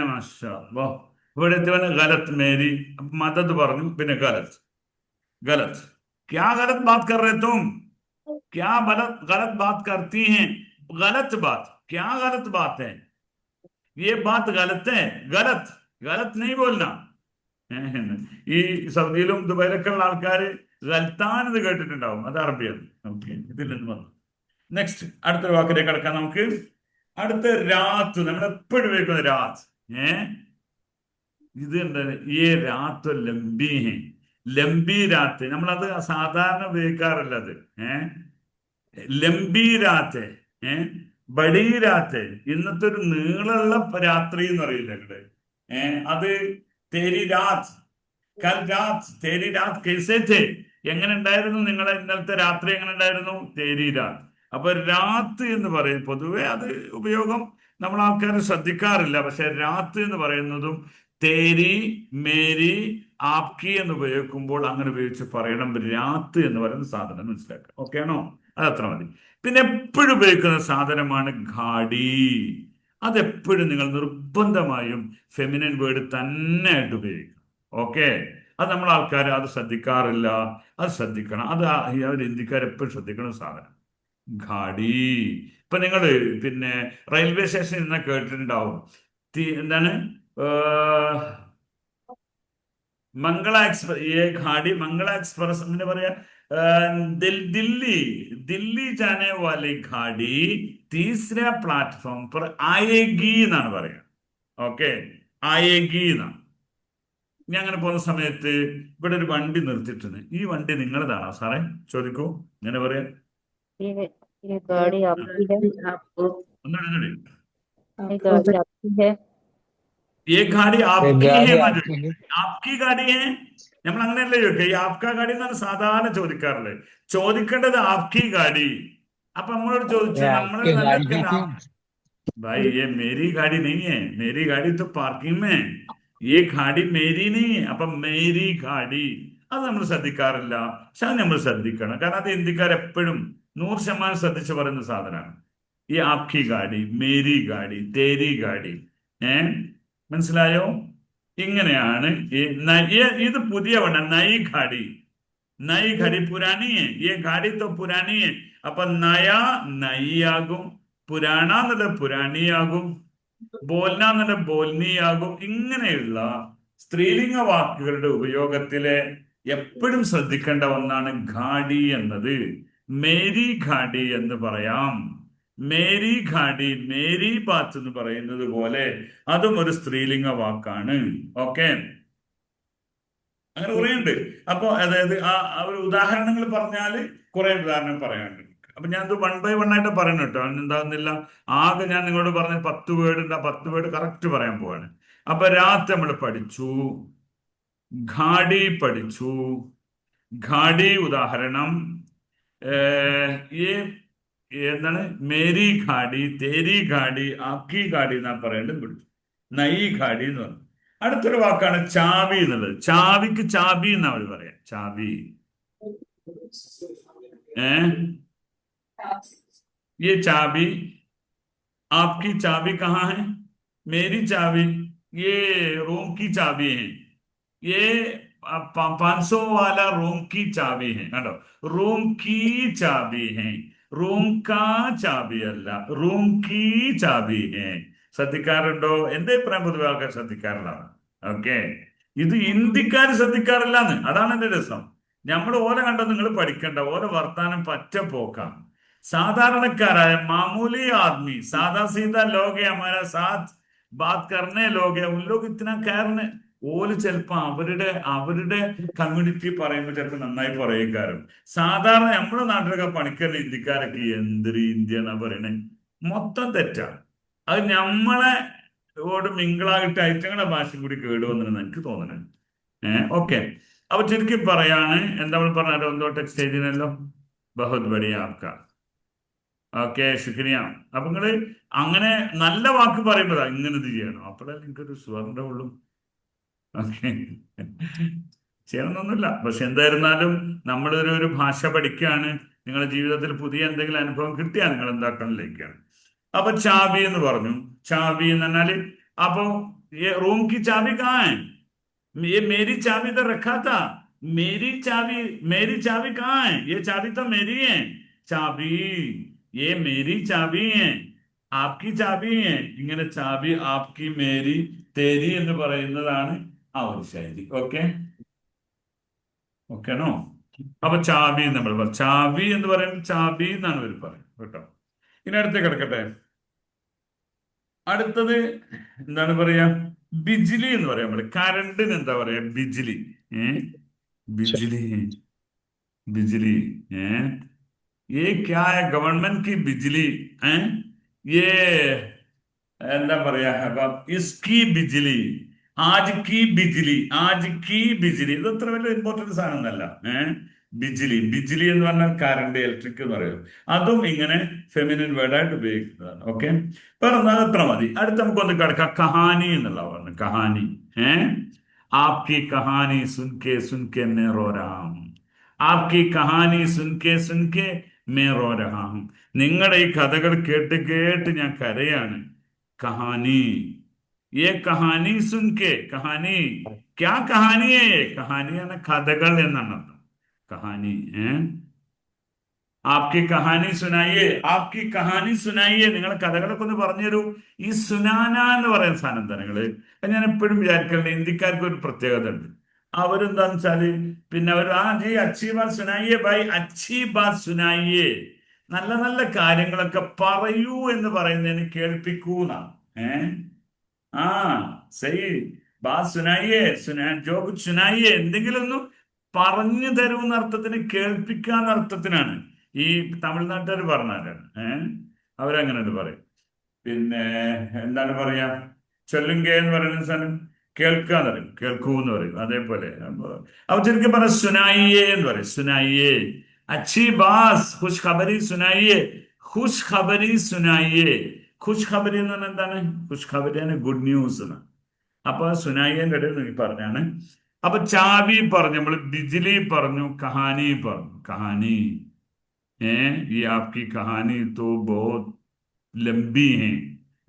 ഇവിടെ എത്തിയവന് ഗലത്ത്, മേരി, മദത് പറഞ്ഞു, പിന്നെ गलत क्या गलत बात कर रहे तुम, क्या गलत बात करती हैं, गलत बात, क्या गलत बात है, ये बात गलत है, गलत नहीं बोलना. ഈ സൗദിയിലും ദുബായിലൊക്കെ ഉള്ള ആൾക്കാർ ഗൽത്താൻ എന്ന് കേട്ടിട്ടുണ്ടാവും. അത് അറബിയാണ്. ഓക്കെ, ഇതിൽ നിന്ന് വന്നു. നെക്സ്റ്റ് അടുത്തൊരു വാക്കിലേക്ക് കിടക്കാം നമുക്ക്. അടുത്ത രാത്ത്, നമ്മൾ എപ്പോഴും ഉപയോഗിക്കുന്ന രാത്ത്. ഇത് എന്താണ്? ഈ രാത്ത് ലംബി ഹേ, ലംബി രാത്ത്. നമ്മളത് സാധാരണ ഉപയോഗിക്കാറില്ല. അത് ലംബി രാത്ത്, ബഡി രാത്ത്. ഇന്നത്തെ ഒരു നീളമുള്ള രാത്രി എന്ന് അറിയില്ല ഇവിടെ. അത് തേരി രാത്ത്, കൽ രാത്ത്, തേരി രാത്ത് കൈസേ ഥേ. എങ്ങനെ ഉണ്ടായിരുന്നു നിങ്ങളെ ഇന്നലത്തെ രാത്രി? എങ്ങനെ ഉണ്ടായിരുന്നു? തേരി രാത്ത്. അപ്പൊ രാത്ത് എന്ന് പറയും. പൊതുവെ അത് ഉപയോഗം നമ്മൾ ആൾക്കാർ ശ്രദ്ധിക്കാറില്ല. പക്ഷെ രാത്ത് എന്ന് പറയുന്നതും തേരി, മേരി, ആപ്കി എന്ന് ഉപയോഗിക്കുമ്പോൾ അങ്ങനെ ഉപയോഗിച്ച് പറയണം. രാത്ത് എന്ന് പറയുന്ന സാധനം മനസ്സിലാക്കുക. ഓക്കെ ആണോ? അത് അത്ര മതി. പിന്നെ എപ്പോഴും ഉപയോഗിക്കുന്ന സാധനമാണ് ഘാടി. അതെപ്പോഴും നിങ്ങൾ നിർബന്ധമായും ഫെമിനിൻ വേർഡ് തന്നെ ആയിട്ട് ഉപയോഗിക്കണം. ഓക്കെ, അത് നമ്മൾ ആൾക്കാർ അത് ശ്രദ്ധിക്കാറില്ല. അത് ശ്രദ്ധിക്കണം. അത് അവർ ഇന്ത്യക്കാർ എപ്പോഴും ശ്രദ്ധിക്കണം സാധനം ഘാടി. ഇപ്പൊ നിങ്ങൾ പിന്നെ റെയിൽവേ സ്റ്റേഷനിൽ നിന്ന് കേട്ടിട്ടുണ്ടാവും എന്താണ് മംഗള എക്സ്പ്രസ്, ये घाड़ी मंगला एक्सप्रेस അങ്ങനെ പറയാ. दिल्ली दिल्ली जाने वाली घाड़ी तीसरे प्लेटफॉर्म पर आएगी എന്നാണ് പറയാ. ഓക്കെ, ആയേഗി എന്നാണ്. ഞാൻ അങ്ങനെ പോകുന്ന സമയത്ത് ഇവിടെ ഒരു വണ്ടി നിർത്തിയിട്ടുണ്ട്. ഈ വണ്ടി നിങ്ങളതാണോ സാറേ? ചോദിക്കൂ. ഇങ്ങനെ പറയാ. ये ये गाड़ी आपकी है? ഒന്നുകൂടി ये गाड़ी आपकी है? ये गाड़ी आपकी गाड़ी है എന്നാ आपकी ചോദിക്കുക. है। ആപ്കി ഗാഡി ഹേ, നമ്മൾ അങ്ങനെയല്ലേ ചോദിക്കുക. ഈ ആപ്കാ ഗാഡി എന്നാണ് സാധാരണ ചോദിക്കാറുള്ളത്. ചോദിക്കേണ്ടത് ആപ്കി ഗാഡി. അപ്പൊ നമ്മളോട് ചോദിച്ചു, ये നമ്മൾ आपकी നല്ല गाड़ी है। भाई ये मेरी गाड़ी नहीं है, मेरी गाड़ी तो पार्किंग में है, ये गाड़ी मेरी नहीं है. അപ്പൊ മേരി ഗാഡി അത് നമ്മൾ ശ്രദ്ധിക്കാറില്ല. പക്ഷെ അത് നമ്മൾ ശ്രദ്ധിക്കണം. കാരണം അത് ഇന്ത്യക്കാർ എപ്പോഴും 100% ശ്രദ്ധിച്ച് പറയുന്ന സാധനമാണ്. ഈ ആപ്കി ഗാഡി, മേരി ഗാഡി, തേരി ഗാഡി. മനസ്സിലായോ? ഇങ്ങനെയാണ് ഇത് പുതിയ വണ്ട നയി ഘാടി. നയി ഘടി പുരാനി ഹെ, ये गाड़ी तो पुरानी है. അപ്പൊ നയ നയി ആകും, പുരാണ എന്നുള്ള പുരാണി ആകും, ബോൽന എന്നുള്ള ബോൽനി ആകും. ഇങ്ങനെയുള്ള സ്ത്രീലിംഗ വാക്കുകളുടെ ഉപയോഗത്തില് എപ്പോഴും ശ്രദ്ധിക്കേണ്ട ഒന്നാണ് ഘാടി എന്നത്. മേരി ഘാടി എന്ന് പറയാം. മേരി ഘാടി, മേരി ബാത്ത് എന്ന് പറയുന്നത് പോലെ അതും ഒരു സ്ത്രീലിംഗ വാക്കാണ്. ഓക്കെ, അങ്ങനെ കുറെ ഉണ്ട്. അപ്പൊ അതായത് ആ ഒരു ഉദാഹരണങ്ങൾ പറഞ്ഞാല് കുറെ ഉദാഹരണം പറയാനുണ്ട്. അപ്പൊ ഞാൻ ഇത് 1 by 1 ആയിട്ട് പറയണം കേട്ടോ. എന്താകുന്നില്ല, ആകെ ഞാൻ നിങ്ങളോട് പറഞ്ഞ 10 വേർഡ് ഉണ്ട്. ആ 10 വേർഡ് കറക്റ്റ് പറയാൻ പോവാണ്. അപ്പൊ രാത്രി നമ്മൾ പഠിച്ചു, ഘാടി പഠിച്ചു. ഘാടി ഉദാഹരണം എന്താണ്? മേരി ഘാടി, തേരി ഘാടി, ആക്കി ഘാടി എന്നാ പറയേണ്ടത് പഠിച്ചു. നയി ഘാടി എന്ന് പറഞ്ഞു. അടുത്തൊരു വാക്കാണ് ചാവി എന്നുള്ളത്. ചാവിക്ക് ചാബി എന്നാ അവർ പറയാം. ചാബി. ये चाबी, आपकी चाबी कहाँ है? मेरी चाबी, ये रूम की चाबी है. ये 500 वाला रूम की चाबी है. കണ്ടോ, റൂം की चाबी है, റൂം കാ ചാബി അല്ല, റൂം की चाबी है. ശ്രദ്ധിക്കാറുണ്ടോ? എന്റെ അഭിപ്രായം പൊതുവെ ആൾക്കാർ ശ്രദ്ധിക്കാറില്ലാണ്. ഓക്കെ, ഇത് ഇന്ത്യക്കാർ ശ്രദ്ധിക്കാറില്ലാന്ന്. അതാണ് എന്റെ രസം. നമ്മൾ ഓല കണ്ടോ നിങ്ങൾ പഠിക്കണ്ട. ഓല വർത്താനം പറ്റ പോക്കാം. സാധാരണക്കാരായ മാമൂലി ആദ്മി, സാധാ സീതാ ലോകെ ഹമാരാ സാത്ത് ബാത് കർനെ ലോകെ, ഉൻ ലോഗ് ഇतना കാരനെ. ഓല് ചിലപ്പോ അവരുടെ കമ്മ്യൂണിറ്റി പറയുമ്പോൾ ചിലപ്പോൾ നന്നായി പറയക്കാരും. സാധാരണ നമ്മുടെ നാട്ടിലൊക്കെ പണിക്കാരുടെ ഇന്ത്യക്കാരൊക്കെ എന്തൊരു ഇന്ത്യ എന്നാ പറയണേ. മൊത്തം തെറ്റാണ്. അത് നമ്മളെ ഓട് മിങ്കിളായിട്ട് ഐറ്റങ്ങളുടെ ഭാഷ കൂടി കേടുവന്നെന്ന് എനിക്ക് തോന്നുന്നത്. ഓക്കെ, അപ്പൊ ചുരുക്കി പറയാണ്. എന്താ പറഞ്ഞാലോ, എന്തോ ടെക്സ്റ്റ് എഴുതിനല്ലോ. ബഹുത് ബഡിയ ആപ്കാ. ഓക്കെ, ശുക്രിയ. അപ്പൊ നിങ്ങള് അങ്ങനെ നല്ല വാക്ക് പറയുമ്പോഴാ ഇങ്ങനെ ഇത് ചെയ്യണം. അപ്പോഴേ നിങ്ങൾക്കൊരു സ്വർണ്ണ ഉള്ളൂ. ഓക്കെ, ചെയ്യണമെന്നൊന്നുമില്ല. പക്ഷെ എന്തായിരുന്നാലും നമ്മളൊരു ഭാഷ പഠിക്കുകയാണ്. നിങ്ങളുടെ ജീവിതത്തിൽ പുതിയ എന്തെങ്കിലും അനുഭവം കിട്ടിയാൽ നിങ്ങൾ എന്താക്കണിലേക്കാണ്. അപ്പൊ ചാബി എന്ന് പറഞ്ഞു. ചാബി എന്ന് പറഞ്ഞാല് അപ്പൊ റൂം की चाबी कहाँ है? ये मेरी चाबी तो रखा था. मेरी चाबी कहाँ है? ये चाबी तो मेरी है. चाबी, ये मेरी चाबी है, आपकी चाबी है. ഇങ്ങനെ ചാബി, ആപ്കി, മേരി, തേരി എന്ന് പറയുന്നതാണ് ആ ഒരു ശൈലി. ഓക്കെ, ഓക്കെയാണോ? അപ്പൊ ചാബി നമ്മൾ ചാബി എന്ന് പറയുമ്പോൾ ചാബി എന്നാണ് ഇവർ പറയുന്നത് കേട്ടോ. ഇനി അടുത്ത് കിടക്കട്ടെ. അടുത്തത് എന്താണ് പറയാ? ബിജ്ലി എന്ന് പറയാം. നമ്മള് കറണ്ടിന് എന്താ പറയാ? ബിജ്ലി. ബിജ്ലി, ബിജ്ലി. ये क्या है? गवर्नमेंट की बिजली. ये എന്താ പറയാ? ഇസ്കി ബിജ്ലി, ആജ് കി ബിജ്ലി, ആജ് കി ബിജ്ലി. ഇത് അത്ര വലിയ ഇമ്പോർട്ടൻറ്റ് സാധനം ഒന്നല്ല. ബിജിലി ബിജിലി എന്ന് പറഞ്ഞാൽ കറണ്ട്, ഇലക്ട്രിക് എന്ന് പറയും. അതും ഇങ്ങനെ ഫെമിനിൻ വേർഡായിട്ട് ഉപയോഗിക്കുന്നതാണ്. ഓക്കെ, പറഞ്ഞാൽ അത്ര മതി. അടുത്ത നമുക്കൊന്ന് കിടക്കാം കഹാനി എന്നുള്ള പറഞ്ഞു. Kahani ആപ്കി Kahani സുൻകെ may raw രഹാ ഹൂം. ആപ്കി Kahani സുൻകെ may raw രഹാ ഹൂം. നിങ്ങളുടെ ഈ കഥകൾ കേട്ട് കേട്ട് ഞാൻ കരയാണ്. കഹാനി ये कहानी सुन के, कहानी क्या कहानी है? ये കഹാനിയാണ് കഥകൾ എന്നാണ് അർത്ഥം. കഹാനി ആപ്കി കഹാനി സുനായിയെ, ആപ്കി കഹാനി സുനായിയെ. നിങ്ങൾ കഥകളൊക്കെ ഒന്ന് പറഞ്ഞുതരൂ. ഈ സുനാന എന്ന് പറയുന്ന സാധനം എന്താ നിങ്ങള്? ഞാൻ എപ്പോഴും വിചാരിക്കലുണ്ട്, ഇന്ത്യക്കാർക്ക് ഒരു പ്രത്യേകത ഉണ്ട്. അവരെന്താന്ന് വെച്ചാല് പിന്നെ അവർ ജി അച്ചി ബാത് സുനായിയെ ബൈ, അച്ചി ബാത് സുനായിയെ. നല്ല നല്ല കാര്യങ്ങളൊക്കെ പറയൂ എന്ന് പറയുന്നതിന് കേൾപ്പിക്കൂന്നാണ്. സഹി ബാത് സുനായിയെ, ജോ കുച്ച് സുനായിയെ. എന്തെങ്കിലും ഒന്ന് പറഞ്ഞു തരൂന്ന അർത്ഥത്തിന്, കേൾപ്പിക്കാന്ന അർത്ഥത്തിനാണ് ഈ തമിഴ്നാട്ടുകാർ പറഞ്ഞാലാണ്. അവരങ്ങനെ പറയും. പിന്നെ എന്താണ് പറയാ, ചൊല്ലുങ്ക എന്ന് പറയുന്ന സാധനം കേൾക്കാന്ന് പറയും, കേൾക്കൂ എന്ന് പറയും. അതേപോലെ അപ്പൊ ശരിക്കും പറയാം സുനായിയെ എന്ന് പറയും. സുനായിയെ അച്ചി ബാസ്, ഖുഷ് ഖബരി സുനായിയെ, ഖുഷ് ഖബരി സുനായിയെ. ഖുഷ് ഖബരി എന്ന് പറഞ്ഞാൽ എന്താണ്? ഖുഷ് ഖബരിയാണ് ഗുഡ് ന്യൂസ് എന്ന്. അപ്പൊ സുനായിയുടെ ഇടയിൽ നീ പറഞ്ഞാണ്. അപ്പൊ ചാബി പറഞ്ഞു, നമ്മള് ബിജിലി പറഞ്ഞു, കഹാനി പറഞ്ഞു. കഹാനി ये आपकी कहानी तो बहुत लंबी है.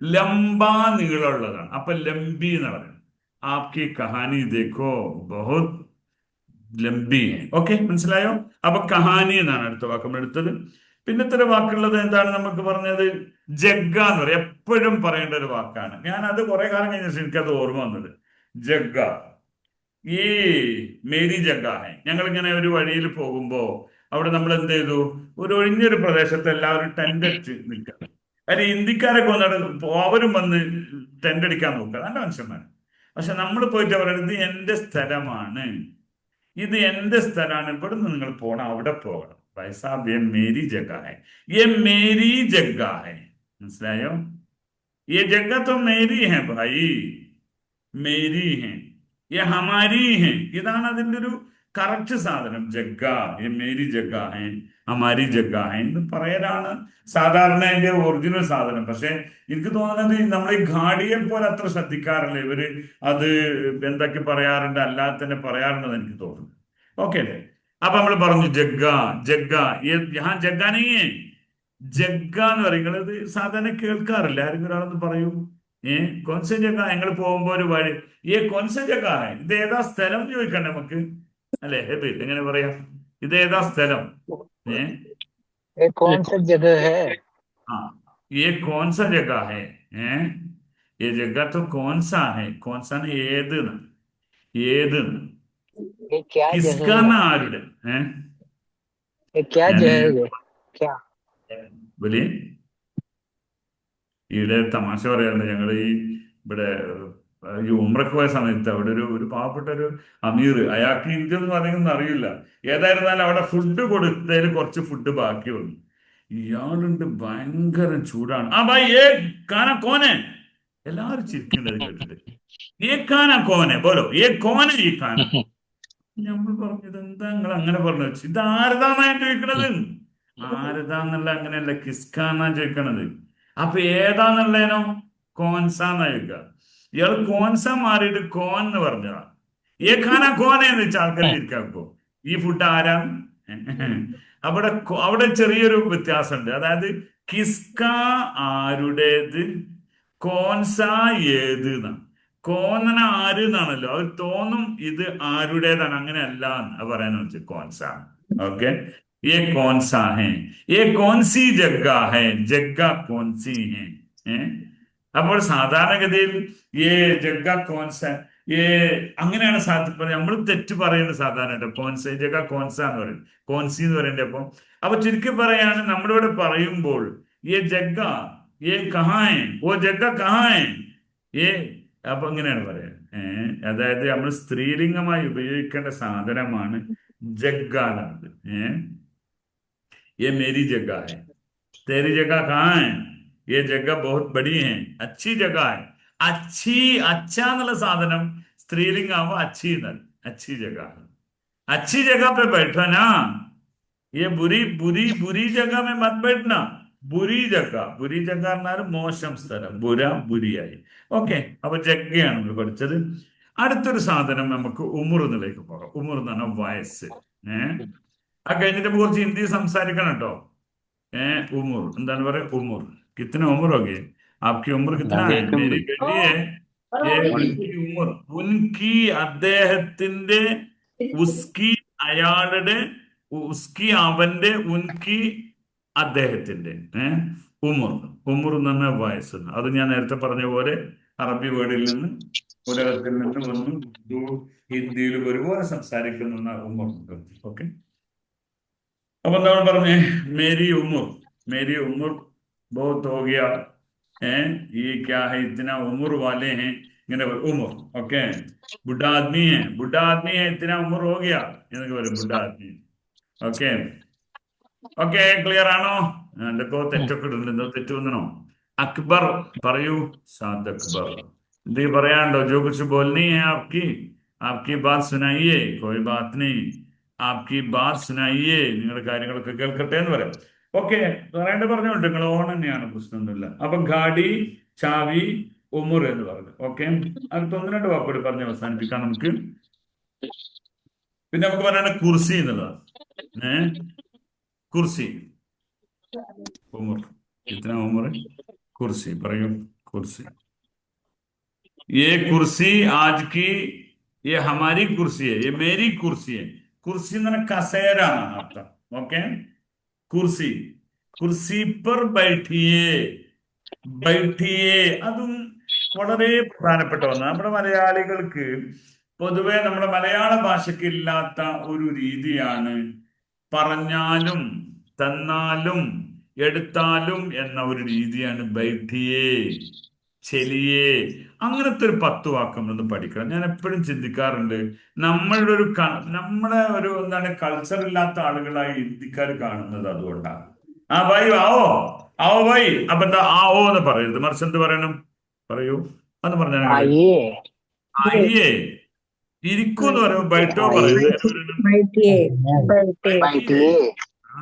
ലംബാ നീളമുള്ളതാണ്. അപ്പൊ ലംബി എന്ന് പറയുന്നത്. ആപ്കി കഹാനി ദേഖോ ബഹുത് ലംബി ഹെ. ഓക്കെ, മനസ്സിലായോ? അപ്പൊ കഹാനി എന്നാണ് അടുത്ത വാക്ക് നമ്മൾ എടുത്തത്. പിന്നെ ഇത്ര വാക്കുള്ളത് എന്താണ് നമുക്ക് പറഞ്ഞത്? ജഗ്ഗ എന്ന് പറയും. എപ്പോഴും പറയേണ്ട ഒരു വാക്കാണ്. ഞാൻ അത് കുറെ കാലം കഴിഞ്ഞ ശേഷം എനിക്കത് ഓർമ്മ വന്നത്. ജഗ്ഗ, ഈ മേരി ജഗ്ഗ ഹെ. ഞങ്ങളിങ്ങനെ ഒരു വഴിയിൽ പോകുമ്പോ അവിടെ നമ്മൾ എന്ത് ചെയ്തു, ഒരു ഒഴിഞ്ഞൊരു പ്രദേശത്ത് എല്ലാവരും ടെന്റ് അടിച്ച് നിൽക്കുക. കാര്യം ഇന്ത്യക്കാരൊക്കെ വന്നിട്ട് അവരും വന്ന് ടെന്റ് അടിക്കാൻ നോക്കുക, നല്ല മനുഷ്യന്മാർ. പക്ഷെ നമ്മൾ പോയിട്ട് പറയുന്നത് ഇത് എന്റെ സ്ഥലമാണ്, ഇത് എന്റെ സ്ഥലമാണ്, ഇവിടെ നിന്ന് നിങ്ങൾ പോകണം, അവിടെ പോകണം. സാബ് മേരി ജഗ ഹെ, യെ മേരി ജഗ്ഗ ഹെ. മനസ്സിലായോ? യെ ജഗ്ഗ തോ മേരി ഹെ ഭായി, മേരി ഹെ, യെ ഹമാരി ഹെ. ഇതാണ് അതിന്റെ ഒരു കറക്റ്റ് സാധനം. ജഗ്ഗ, യെ മേരി ജഗ്ഗ ഹെ, ഹമാരി ജഗ്ഗ ഹെ എന്ന് പറയലാണ് സാധാരണ അതിന്റെ ഒറിജിനൽ സാധനം. പക്ഷെ എനിക്ക് തോന്നുന്നത് നമ്മൾ ഈ ഘാടിയെ പോലെ അത്ര ശ്രദ്ധിക്കാറില്ല ഇവര്. അത് എന്തൊക്കെ പറയാറുണ്ട്, അല്ലാതെ തന്നെ പറയാറുണ്ടെന്ന് എനിക്ക് തോന്നുന്നു. ഓക്കെ അല്ലേ? അപ്പൊ നമ്മൾ പറഞ്ഞു ജഗ്ഗ. ജഗ്ഗ ജഗ്ഗാനേ, ജഗ്ഗ എന്ന് പറയുന്നത് സാധാരണ കേൾക്കാറില്ല. ആരെങ്കിലും ഒരാളൊന്ന് പറയൂ, കൊൻസ ജഗ്ഗ. ഞങ്ങൾ പോകുമ്പോ ഒരു വഴി, കൊൻസ ജഗ്ഗ ഹെ, ഇത് ഏതാ സ്ഥലം എന്ന് ചോദിക്കണ്ടേ നമുക്ക്, അല്ലെ? എങ്ങനെ പറയാം, ഇത് ഏതാ സ്ഥലം? कौन सा जगह है? हाँ, ये कौन सा जगह है? ये जगह तो कौन सा है? कौन सा ने ഏത്, ये क्या जगह കിസ്കാണ് है? ആരുടെ? ये क्या जगह है? क्या? വലിയ ഇവിടെ തമാശ പറയാറുണ്ട്. ഞങ്ങൾ ഈ ഇവിടെ ഈ ഉംറക്ക് പോയ സമയത്ത് അവിടെ ഒരു പാവപ്പെട്ട ഒരു അമീർ, അയാൾക്ക് ഹിന്ദി ഒന്നും അധികം അറിയില്ല. ഏതായിരുന്നാലും അവിടെ ഫുഡ് കൊടുത്തതിൽ കുറച്ച് ഫുഡ് ബാക്കി വന്നു. ഇയാളുണ്ട് ഭയങ്കര ചൂടാണ്. ആ ഭായ് ഏ കാന കോനെ, എല്ലാവരും ചിരിക്കേണ്ടത് കേട്ടിട്ട്. ഏ കാന കോനെ ബോലോ, ഏ കോനെ ഈ കാന. നമ്മൾ പറഞ്ഞത് എന്താ നിങ്ങൾ അങ്ങനെ പറഞ്ഞു വെച്ചു, ഇത് ആരതാന്നാ ചോദിക്കണത്? ആരതാന്നുള്ള അങ്ങനെയല്ല, കിസ്കാന്നാ ചോദിക്കണത്. അപ്പൊ ഏതാന്നുള്ളതിനോ കോൻസാന്നാ ചോദിക്കുക. ഇയാൾ കോൻസ മാറിയിട്ട് കോൻ എന്ന് പറഞ്ഞതാ. ഏ ഖാന കോനെ എന്ന് വെച്ചാൽ ആൾക്കാർ ചിരിക്കാപ്പോ ഈ ഫുഡ് ആരാണ്? അവിടെ ചെറിയൊരു വ്യത്യാസമുണ്ട്. അതായത് കിസ്ക ആരുടേത്, കോൻസ ഏത് എന്നാണ്. കോന്നന ആര് എന്നാണല്ലോ, അവർ തോന്നും ഇത് ആരുടേതാണ്. അങ്ങനെയല്ല എന്ന് പറയാന്ന് വെച്ചാൽ കോൻസ. ഓക്കെ, ये कौन सा है, ये कौन सी जगह है, जगह कौन सी है? അപ്പോൾ സാധാരണഗതിയിൽ ഈ ജഗ്ഗ കോൻസ അങ്ങനെയാണ് നമ്മൾ തെറ്റ് പറയുന്നത് സാധാരണ. കോൻസ ജഗ്ഗ കോൻസ എന്ന് പറയും, കോൻസി എന്ന് പറയണ്ടേ. അപ്പൊ ചുരുക്കി പറയാണ് നമ്മളിവിടെ പറയുമ്പോൾ ഈ ജഗ്ഗ കഹാൻ, ഓ ജഗ്ഗ കഹാൻ, അപ്പൊ ഇങ്ങനെയാണ് പറയാ. അതായത് നമ്മൾ സ്ത്രീലിംഗമായി ഉപയോഗിക്കേണ്ട സാധനമാണ് ജഗ്ഗ എന്നത്. ये मेरी जगह है, तेरी जगह कहाँ है? ये जगह बहुत बड़ी है, अच्छी जगह है. അച്ചി, അച്ഛ എന്നുള്ള സാധനം സ്ത്രീലിംഗാകുമ്പോ അച്ചി എന്നാണ്, അച്ചി ജഗ. अच्छी जगह पे बैठो ना, ये बुरी बुरी बुरी जगह में मत बैठना. ബുരി ജഗ എന്നാൽ മോശം സ്ഥലം, ബുരിയായി. ഓക്കെ, അപ്പൊ ജഗ്ഗയാണ് നമ്മൾ പഠിച്ചത്. അടുത്തൊരു സാധനം നമുക്ക് ഉമുർ എന്നിലേക്ക് പോകാം. ഉമുർ എന്ന് പറഞ്ഞാൽ വയസ്സ്. ആ കഴിഞ്ഞിട്ട് നമുക്ക് കുറച്ച് ഹിന്ദി സംസാരിക്കണം കേട്ടോ. ഉമുർ എന്താണ് പറയാ? ഉമുർ കിतना उम्र हो गई? आपकी उम्र कितना है? मेरी बेटी है ये उनकी उम्र, उनकी അദ്ദേഹത്തിന്റെ, ഉസ്കി അയാളുടെ, ഉസ്കി അവന്റെ, ഉൻകി അദ്ദേഹത്തിന്റെ. ഉമുർ ഉമുർ എന്ന് പറഞ്ഞ വയസ്സ്. അത് ഞാൻ നേരത്തെ പറഞ്ഞ പോലെ അറബി വേർഡിൽ നിന്ന്, ഉലകത്തിൽ നിന്ന് വന്നു ഹിന്ദിയിലും ഒരുപോലെ സംസാരിക്കുന്ന ഉമുർ. ഓക്കെ, അപ്പൊ എന്താണ് പറഞ്ഞേ? मेरी उम्र बहुत हो गया ये क्या है, इतना उम्र वाले हैं, ഇങ്ങനെ ഉമർ. ഓക്കെ, ബുഡ്ഢാ ആദ്മി है इतना उम्र हो गया എന്നൊക്കെ പറയും, ബുഡ്ഢാ ആദ്മി. ഓക്കെ ഓക്കെ, ക്ലിയർ ആണോ? എന്തൊക്കെ തെറ്റൊക്കെ ഇടുന്നുണ്ട്, എന്തോ തെറ്റ് വന്നോ? അക്ബർ പറയൂ, സാദ് അക്ബർ. എന്തെങ്കിലും പറയാനുണ്ടോ? जो कुछ बोलनी है आपकी बात सुनाइए, कोई बात नहीं, आपकी बात सुनाइए, നിങ്ങളുടെ കാര്യങ്ങളൊക്കെ കേൾക്കട്ടെ എന്ന് പറയാം. ഓക്കെ, പറയേണ്ട പറഞ്ഞോട്ടെ, നിങ്ങൾ ഓൺ തന്നെയാണ്, പ്രശ്നമൊന്നുമില്ല. അപ്പൊ ഗാഡി, ചാവി, ഉമുർ എന്ന് പറഞ്ഞു. ഓക്കെ, അടുത്ത ഒന്ന് രണ്ട് വാക്കുകൂടി പറഞ്ഞ് അവസാനിപ്പിക്കാം നമുക്ക്. പിന്നെ നമുക്ക് പറയണ കുർസി എന്നുള്ളതാണ്. കുർസി, ഉമുർ, ഇത്ര ഉമുർ, കുർസി പറയൂ, കുർസി. ये कुर्सी आज की, ये हमारी कुर्सी है, ये मेरी कुर्सी है. കുർസി എന്ന് പറഞ്ഞാൽ കസേര എന്നാണ് അർത്ഥം. ഓക്കെ, കുർസി, കുർസി പർ ബൈഠിയേ, അതും വളരെ പ്രധാനപ്പെട്ട ഒന്ന്. നമ്മുടെ മലയാളികൾക്ക് പൊതുവെ നമ്മുടെ മലയാള ഭാഷയ്ക്ക് ഇല്ലാത്ത ഒരു രീതിയാണ് പറഞ്ഞാലും തന്നാലും എടുത്താലും എന്ന ഒരു രീതിയാണ് ബൈഠിയേ, ചെലിയേ. അങ്ങനത്തെ ഒരു 10 വാക്ക് നമ്മളൊന്ന് പഠിക്കണം. ഞാൻ എപ്പോഴും ചിന്തിക്കാറുണ്ട്, നമ്മുടെ ഒരു എന്താണ് കൾച്ചർ ഇല്ലാത്ത ആളുകളായി ഹിന്ദിക്കാർ കാണുന്നത് അതുകൊണ്ടാണ്. ആ ഭായി ആവോ, ആവോ ഭായി, അപ്പൊ എന്താ ആവോ എന്ന് പറയരുത്, മറിച്ച് എന്ത് പറയണം? പറയൂ എന്ന് പറഞ്ഞാൽ आइए അയ്യേ, ഇരിക്കൂ എന്ന് പറയുമ്പോ ബൈട്ടോ പറയരുത്. बैठिए बैठे बैठिए, ആ,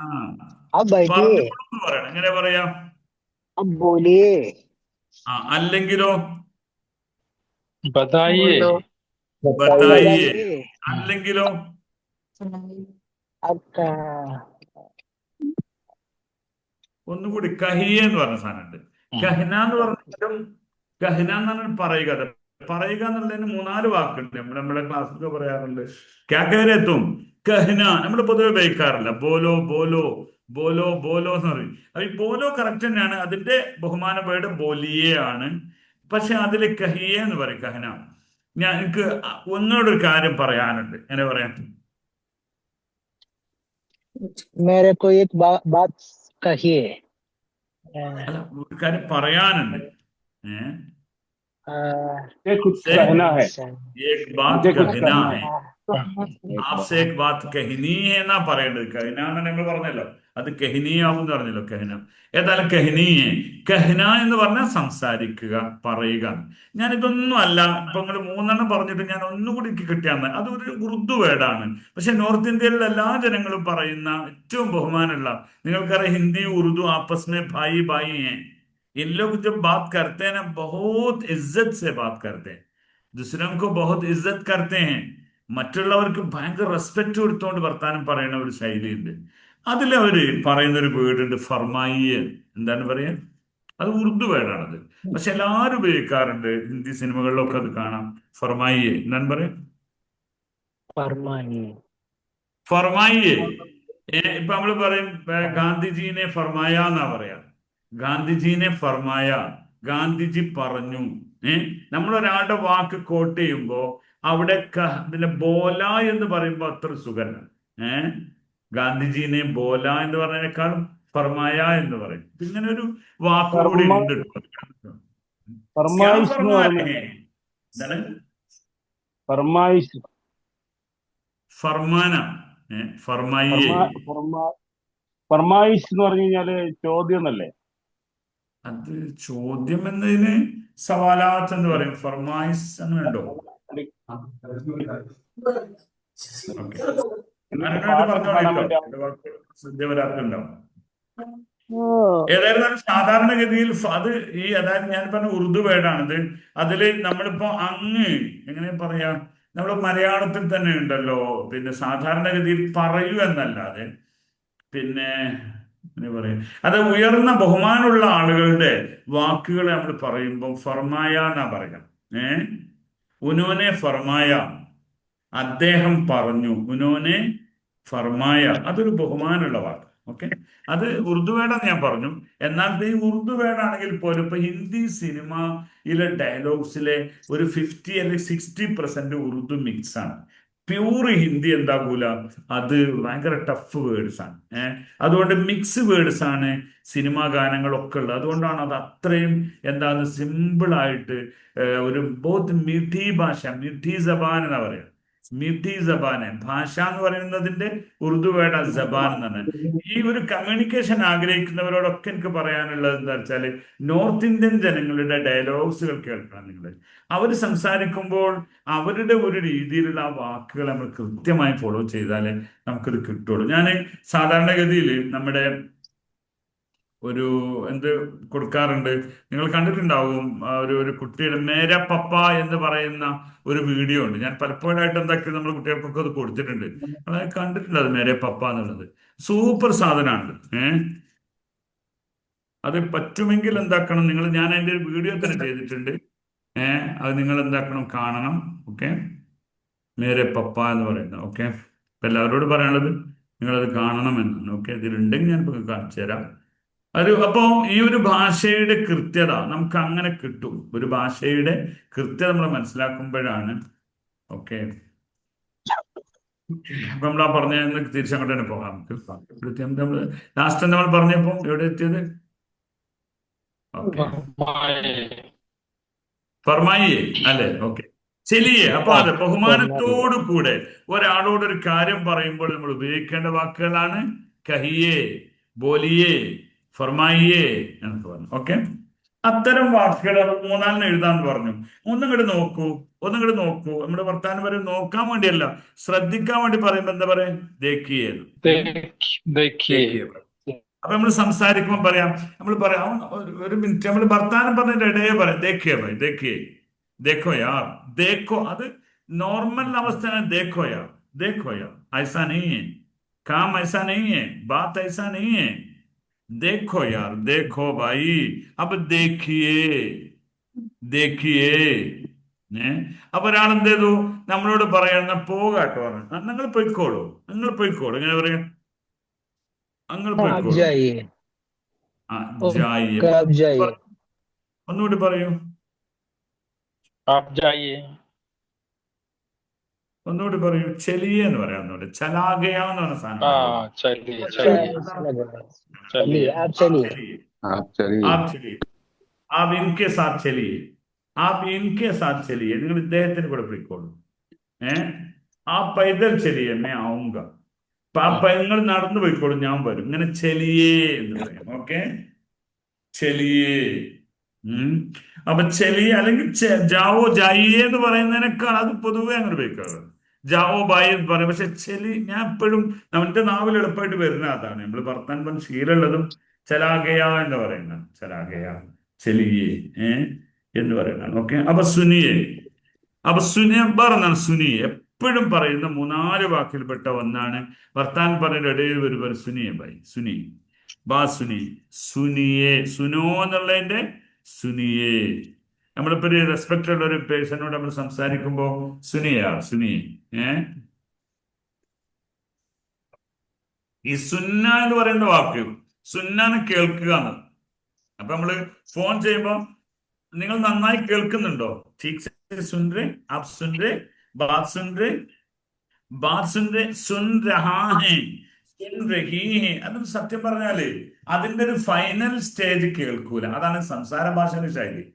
अब बैठिए, പറഞ്ഞോളൂ പറയണം. എങ്ങനെ പറയാം? अब बोलिए, അല്ലെങ്കിലോ बताइए, बोलो ബത്തായിയേ, बताइए, അല്ലെങ്കിലോ अब ഒന്നുകൂടി കഹിയ എന്ന് പറഞ്ഞ സാധനമുണ്ട്. കഹ്ന എന്ന് പറഞ്ഞിട്ടും, കഹ്ന എന്ന് പറഞ്ഞാൽ പറയുക. പറയുക എന്നുള്ളതിന് 3-4 വാക്കുണ്ട്. നമ്മുടെ ക്ലാസ്സിലൊക്കെ പറയാറുണ്ട്. ക്യാക്കരത്തും കഹ്ന നമ്മൾ പൊതുവെ ഉപയോഗിക്കാറില്ല. ബോലോ ബോലോ ബോലോ ബോലോ എന്ന് പറയും. അപ്പൊ ഈ ബോലോ കറക്റ്റ് തന്നെയാണ്, അതിന്റെ ബഹുമാന വേർഡ് ബോലിയേ ആണ്. പക്ഷെ അതിൽ കഹിയ എന്ന് പറയും, കഹ്ന. എനിക്ക് ഒന്നോടൊരു കാര്യം പറയാനുണ്ട്. എങ്ങനെ പറയാം? मेरे को एक बात कहिए, അല്ല, ഒരു കാര്യം പറയാനുണ്ട്. ये कुछ से कहना है, एक बात मुझे कुछ कहना कहना है, है. आपसे एक बात कहनी है എന്നാ പറയേണ്ടത്. കഹ്ന എന്ന് നമ്മൾ പറഞ്ഞല്ലോ, അത് കഹ്നിയാവും എന്ന് പറഞ്ഞല്ലോ, കഹ്ന. ഏതായാലും കഹ്നിയെ, കഹ്ന എന്ന് പറഞ്ഞാൽ സംസാരിക്കുക, പറയുക. ഞാൻ ഇതൊന്നും അല്ല, ഇപ്പൊ നിങ്ങൾ 3 പറഞ്ഞിട്ട് ഞാൻ ഒന്നുകൂടി എനിക്ക് കിട്ടിയാന്ന്, അതൊരു ഉറുദു വേർഡാണ്. പക്ഷെ നോർത്ത് ഇന്ത്യയിലുള്ള എല്ലാ ജനങ്ങളും പറയുന്ന ഏറ്റവും ബഹുമാനമുള്ള, നിങ്ങൾക്കറിയാം ഹിന്ദി ഉറുദു ആപ്പസ് മേ ഭായി ഭായി ഹേ. इन लोग जब बात करते हैं ना, बहुत इज्जत से बात करते हैं, दूसरों को बहुत इज्जत करते हैं. മറ്റുള്ളവർക്ക് ഭയങ്കര റെസ്പെക്ട് കൊടുത്തുകൊണ്ട് വർത്താനം പറയുന്ന ഒരു ശൈലിയുണ്ട്. അതിൽ അവര് പറയുന്ന ഒരു വേർഡുണ്ട്, ഫർമായിയെ. എന്താണ് പറയാ? അത് ഉറുദു വേർഡാണത്. പക്ഷെ എല്ലാവരും ഉപയോഗിക്കാറുണ്ട്. ഹിന്ദി സിനിമകളിലൊക്കെ അത് കാണാം, ഫർമായിയെ. എന്താണ് പറയാ? फरमाइए, ഫർമായിയെ. ഇപ്പൊ നമ്മള് പറയും ഗാന്ധിജീനെ ഫർമായ എന്നാ പറയാ. ഗാന്ധിജീനെ ഫർമായ, ഗാന്ധിജി പറഞ്ഞു. നമ്മളൊരാളുടെ വാക്ക് കോട്ട് ചെയ്യുമ്പോ അവിടെ പിന്നെ ബോല എന്ന് പറയുമ്പോ അത്ര സുഖല്ല. ഗാന്ധിജീനെ ബോല എന്ന് പറഞ്ഞതിനേക്കാളും ഫർമായ എന്ന് പറയും. ഇങ്ങനെ ഒരു വാക്കുകൂടി ഉണ്ട്. फरमाइश എന്ന് പറഞ്ഞ എന്താണ്? ഫർമായിഷ്, ഫർമാന, ഫർമായിയെ. ഫർമായിഷ് എന്ന് പറഞ്ഞു കഴിഞ്ഞാല് ചോദ്യം എന്നല്ലേ? അത് ചോദ്യം എന്നതിന് സവാലാത്ത് എന്ന് പറയും. ഫർമായിസ് അങ്ങനെ ഉണ്ടോ? ഓക്കെ. ആരോട് പാട്ടൊക്കെ പാടാൻ പറഞ്ഞോളിട്ടോ, വേണ്ടി എന്റെ വാക്ക് ശ്രദ്ധ വരാത്തുണ്ടാവും. ഓ ഏതായിരുന്നാലും സാധാരണഗതിയിൽ അത് അതായത് ഞാൻ പറഞ്ഞ ഉറുദു വേർഡാണിത്. അതില് നമ്മളിപ്പോ എങ്ങനെ പറയാ, നമ്മൾ മലയാളത്തിൽ തന്നെ ഉണ്ടല്ലോ, പിന്നെ സാധാരണഗതിയിൽ പറയൂ എന്നല്ലാതെ പിന്നെ എങ്ങനെ പറയും, അത് ഉയർന്ന ബഹുമാനമുള്ള ആളുകളുടെ വാക്കുകൾ നമ്മൾ പറയുമ്പോൾ ഫർമായ എന്നാ പറയാം. ഉനോനെ ഫർമായ, അദ്ദേഹം പറഞ്ഞു, ഉനോനെ ഫർമായ, അതൊരു ബഹുമാനമുള്ള വാക്ക്. ഓക്കെ, അത് ഉറുദു വേർഡാന്ന് ഞാൻ പറഞ്ഞു. എന്നാൽ ഈ ഉറുദു വേർഡാണെങ്കിൽ പോലും ഇപ്പൊ ഹിന്ദി സിനിമയിലെ ഡയലോഗ്സിലെ ഒരു 50 അല്ലെങ്കിൽ 60% ഉറുദു മിക്സ് ആണ്. പ്യൂർ ഹിന്ദി എന്താകൂല, അത് ഭയങ്കര ടഫ് വേർഡ്സ് ആണ്. അതുകൊണ്ട് മിക്സ് വേർഡ്സ് ആണ് സിനിമാ ഗാനങ്ങളൊക്കെ ഉള്ളത്. അതുകൊണ്ടാണ് അത് അത്രയും എന്താണ് സിമ്പിൾ ആയിട്ട് ഒരു ബോത്ത് മിഠി ഭാഷ, മിഠി ജബാൻ എന്നാ പറയാ. മിഠി ജബാന് ഭാഷ എന്ന് പറയുന്നതിന്റെ ഉറുദു വേർഡ് ജബാൻ എന്നാണ്. ഈ ഒരു കമ്മ്യൂണിക്കേഷൻ ആഗ്രഹിക്കുന്നവരോടൊക്കെ എനിക്ക് പറയാനുള്ളത് എന്താ വെച്ചാല്, നോർത്ത് ഇന്ത്യൻ ജനങ്ങളുടെ ഡയലോഗ്സുകൾ കേൾക്കണം നിങ്ങൾ. അവർ സംസാരിക്കുമ്പോൾ അവരുടെ ഒരു രീതിയിലുള്ള ആ വാക്കുകൾ നമ്മൾ കൃത്യമായി ഫോളോ ചെയ്താലേ നമുക്കത് കിട്ടുള്ളൂ. ഞാൻ സാധാരണഗതിയിൽ നമ്മുടെ ഒരു എന്ത് കൊടുക്കാറുണ്ട്, നിങ്ങൾ കണ്ടിട്ടുണ്ടാവും, ഒരു കുട്ടിയുടെ മേര പപ്പ എന്ന് പറയുന്ന ഒരു വീഡിയോ ഉണ്ട്. ഞാൻ പലപ്പോഴായിട്ട് എന്താക്കി നമ്മൾ കുട്ടികൾക്കൊക്കെ അത് കൊടുത്തിട്ടുണ്ട്. അത് കണ്ടിട്ടുണ്ട്, അത് മേരെ പപ്പ എന്നുള്ളത് സൂപ്പർ സാധനമാണ്. അത് പറ്റുമെങ്കിൽ എന്താക്കണം നിങ്ങൾ, ഞാൻ അതിന്റെ ഒരു വീഡിയോ തന്നെ ചെയ്തിട്ടുണ്ട്. അത് നിങ്ങൾ എന്താക്കണം, കാണണം. ഓക്കെ, മേരെ പപ്പ എന്ന് പറയുന്നത്. ഓക്കെ, എല്ലാവരോടും പറയാനുള്ളത് നിങ്ങളത് കാണണമെന്നാണ്. ഓക്കെ, ഇതിലുണ്ടെങ്കിൽ ഞാൻ ഇപ്പോൾ കാണിച്ചു തരാം. അപ്പോ ഈ ഒരു ഭാഷയുടെ കൃത്യത നമുക്ക് അങ്ങനെ കിട്ടും. ഒരു ഭാഷയുടെ കൃത്യത നമ്മൾ മനസ്സിലാക്കുമ്പോഴാണ്. ഓക്കെ, അപ്പൊ നമ്മൾ ആ പറഞ്ഞ തിരിച്ചങ്ങോട്ട് തന്നെ പോകാം. നമുക്ക് നമ്മള് ലാസ്റ്റ് നമ്മൾ പറഞ്ഞപ്പോ എവിടെ എത്തിയത്? ഓക്കെ, ഫർമായിയെ അല്ലെ? ഓക്കെ, ചെലിയെ. അപ്പൊ അതെ, ബഹുമാനത്തോടു കൂടെ ഒരാളോട് ഒരു കാര്യം പറയുമ്പോൾ നമ്മൾ ഉപയോഗിക്കേണ്ട വാക്കുകളാണ് കഹിയെ, ബോലിയെ, ഫർമായിയെ എന്നൊക്കെ പറഞ്ഞു. ഓക്കെ, അത്തരം വാക്കുകൾ മൂന്നാലിന് എഴുതാൻ പറഞ്ഞു. ഒന്നിങ്ങോട്ട് നോക്കൂ, നമ്മുടെ വർത്താനം വരെ നോക്കാൻ വേണ്ടിയല്ല, ശ്രദ്ധിക്കാൻ വേണ്ടി പറയുമ്പോ എന്താ പറയാ, ദേക്കിയെ. അപ്പൊ നമ്മൾ സംസാരിക്കുമ്പോൾ പറയാം, നമ്മൾ പറയാം ഒരു മിനിറ്റ്, നമ്മൾ വർത്താനം പറഞ്ഞതിന്റെ ഇടയെ പറയാം ദേഖിയെ ഭായ്, ദേഖിയെ, ദേഖോ യാർ, ദേഖോ. അത് നോർമൽ അവസ്ഥയാണ്. ദേഖോ യാർ, ദേഖോ യാർ, ഐസാ नहीं है, काम ऐसा नहीं है, बात ऐसा नहीं है, देखो यार, देखो भाई, अब देखिए. അപ്പൊ ഒരാൾ എന്ത് ചെയ്തു, നമ്മളോട് പറയണ പോകാട്ടോ പറഞ്ഞു, നിങ്ങൾ പൊയ്ക്കോളൂ, ഇങ്ങനെ പറയാം, നിങ്ങൾ आप പൊയ്ക്കോളൂ. जाइए, ജായിയെ आप जाइए, ഒന്നുകൂടി പറയൂ, आप जाइए, ഒന്നുകൂടി പറയൂ. ചെലിയെ എന്ന് പറയാം, ഒന്നുകൂടി ചലാഗയ എന്ന് പറഞ്ഞ സാധനം. चलिए चलिए, चलिए, आप चलिए, आप चलिए आप चलिए, आप इनके साथ चलिए, आप इनके साथ चलिए, നിങ്ങൾ ഇദ്ദേഹത്തിന് കൂടെ പോയിക്കോളൂ. ആ പൈതൽ ചെലിയെ മേ ആവുക, നിങ്ങൾ നടന്നു പോയിക്കോളൂ, ഞാൻ വരും. ഇങ്ങനെ ചെലിയേ എന്ന് പറയാം. ഓക്കെ, ചെലിയേ. അപ്പൊ ചെലിയ അല്ലെങ്കിൽ ജാവോ ജായിയെ എന്ന് പറയുന്നതിനേക്കാൾ അത് പൊതുവെ അങ്ങനെ ഉപയോഗിക്കാറ്. ജാവോ ബായി എന്ന് പറയും. പക്ഷെ ചെലി ഞാൻ എപ്പോഴും നമ്മുടെ നാവിൽ എളുപ്പമായിട്ട് വരുന്ന അതാണ്. നമ്മൾ വർത്താൻ പറഞ്ഞ ശീലമുള്ളതും ചലാഗയ എന്ന് പറയുന്നത്, ചലാഗയ, ചെലിയെ എന്ന് പറയുന്നതാണ്. ഓക്കെ, അപ്പൊ സുനിയെ, പറഞ്ഞാണ് സുനിയെ എപ്പോഴും പറയുന്ന 3-4 വാക്കിൽപ്പെട്ട ഒന്നാണ്. വർത്താൻ പറഞ്ഞ ഇടയിൽ വരുമ്പോൾ സുനിയെ ബായി, സുനി, ബാ സുനി, സുനിയെ, സുനോ എന്നുള്ളതിന്റെ സുനിയെ. നമ്മളിപ്പോ ഒരു റെസ്പെക്ട് ഉള്ള ഒരു പേഴ്സണോട് നമ്മൾ സംസാരിക്കുമ്പോ സുനിയാ, സുനിയെ. ഈ സുന്ന എന്ന് പറയുന്ന വാക്ക്, സുന്നാന്ന് കേൾക്കുക എന്ന്. അപ്പൊ നമ്മള് ഫോൺ ചെയ്യുമ്പോ നിങ്ങൾ നന്നായി കേൾക്കുന്നുണ്ടോ? ठीक से सुन रहे, आप सुन रहे, बात सुन रहे, सुन रहा है, सुन रही है. അത് സത്യം പറഞ്ഞാല് അതിന്റെ ഒരു ഫൈനൽ സ്റ്റേജ് കേൾക്കൂല. അതാണ് സംസാര ഭാഷയുടെ ശൈലി.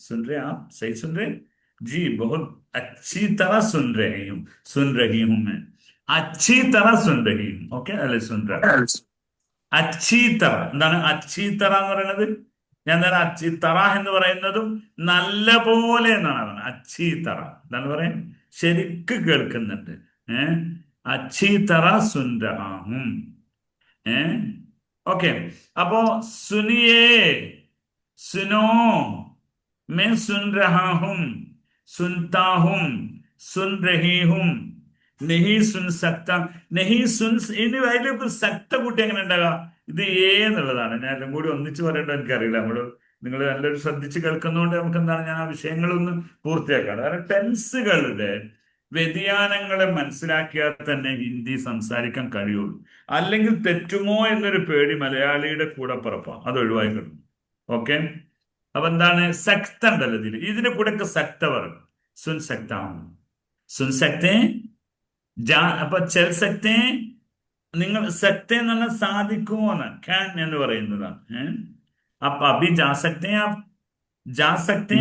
सुन रहे आप, सही सुन रहे जी, बहुत अच्छी तरह सुन रही हूं मैं, अच्छी तरह सुन रही हूं. ഓക്കെ അല്ലെ, सुन रहा, अच्छी तरह. എന്താണ് अच्छी तरह എന്ന് പറയുന്നത്? ഞാൻ നേരെ അച്ചി തറ എന്ന് പറയുന്നതും നല്ല പോലെ എന്നാണ് പറയുന്നത്. അച്ചി തറ എന്താണ് പറയാൻ, ശരിക്ക് കേൾക്കുന്നുണ്ട്. अच्छी तरह सुन रहा हूं ओके അപ്പോ सुनिए सुनो मैं सुन रहा हूं सुनता हूं सुन रही हूं नहीं सुन सकता नहीं सुन ഇനി അതിലേക്ക് സക്ത കൂട്ടി എങ്ങനെ ഉണ്ടാകാം ഇത് എന്നുള്ളതാണ് ഞാൻ എല്ലാം കൂടി ഒന്നിച്ച് പറയേണ്ടത് എനിക്കറിയില്ല നിങ്ങൾ നല്ലൊരു ശ്രദ്ധിച്ച് കേൾക്കുന്നതുകൊണ്ട് നമുക്ക് എന്താണ് ഞാൻ ആ വിഷയങ്ങളൊന്ന് പൂർത്തിയാക്കാം കാരണം ടെൻസുകളുടെ വ്യതിയാനങ്ങളെ മനസ്സിലാക്കിയാൽ തന്നെ ഹിന്ദി സംസാരിക്കാൻ കഴിയുള്ളൂ അല്ലെങ്കിൽ തെറ്റുമോ എന്നൊരു പേടി മലയാളിയുടെ കൂടെ പുറപ്പാ അത് ഒഴിവായി കിട്ടും ഓക്കെ അപ്പൊ എന്താണ് സക്ത ഉണ്ടല്ലോ ഇതിന്റെ കൂടെ ഒക്കെ സക്ത പറയും സുൻ സക്താവും സുൻ സക്തേ അപ്പൊ ചെൽ സക്തേ നിങ്ങൾ സക്ത എന്ന് പറഞ്ഞാൽ സാധിക്കുമോ എന്ന് ഖാൻ എന്ന് പറയുന്നതാണ് അപ്പൊ അഭി ജാ സക്തേ ജാ സക്തേ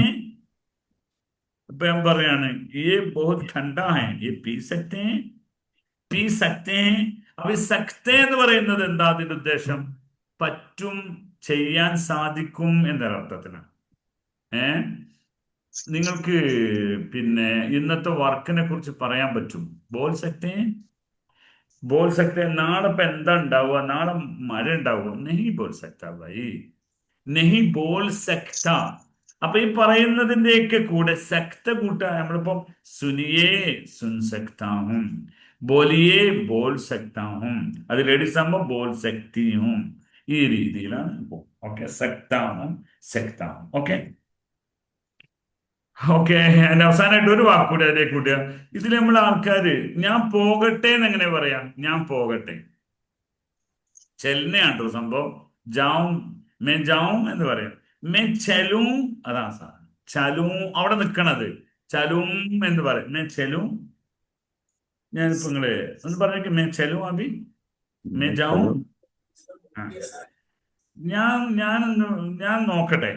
ഇപ്പൊ ഞാൻ പറയാണ് ഈ ബഹുത് ഠണ്ടാ ഹൈ ഈ പീ സക്തേ അപ്പൊ ഈ സക്ത എന്ന് പറയുന്നത് എന്താ അതിന്റെ ഉദ്ദേശം പറ്റും ചെയ്യാൻ സാധിക്കും എന്നൊരർത്ഥത്തിലാണ് നിങ്ങൾക്ക് പിന്നെ ഇന്നത്തെ വർക്കിനെ കുറിച്ച് പറയാൻ പറ്റും ബോൾ സക്തേ നാളെ ഇപ്പൊ എന്താ ഉണ്ടാവുക നാളെ മഴ ഉണ്ടാവുക നെഹി ബോൾ സക്ത ഭായി നെഹി ബോൾ സക്ത അപ്പൊ ഈ പറയുന്നതിന്റെയൊക്കെ കൂടെ സക്ത കൂട്ടാ നമ്മളിപ്പം സുനിയേ സുൻ സക്താഹും ബോലിയേ ബോൾ സക്താഹും അത് ലേഡീസ് ആകുമ്പോ ബോൾ സക്തിയും ഈ രീതിയിലാണ് ഓക്കെ സക്താഹും സക്താഹും ഓക്കെ ഓക്കെ അതിന്റെ അവസാനമായിട്ട് ഒരു വാക്കുകൂടി അതിലേക്ക് കൂട്ടുക ഇതിൽ നമ്മൾ ആൾക്കാര് ഞാൻ പോകട്ടെ എന്ന് എങ്ങനെ പറയാം ഞാൻ പോകട്ടെ ചെല്ലുന്നയാണ് കേട്ടോ സംഭവം ജാവും മേ ജാവും എന്ന് പറയാം മേ ചെലും അതാ സാധനം ചലും അവിടെ നിൽക്കണത് ചലും എന്ന് പറയും മേ ചെലും ഞാനിപ്പോ നിങ്ങള് ഒന്ന് പറഞ്ഞേക്ക് മേ ചെലും അഭി മേ ജാവും ഞാൻ നോക്കട്ടെ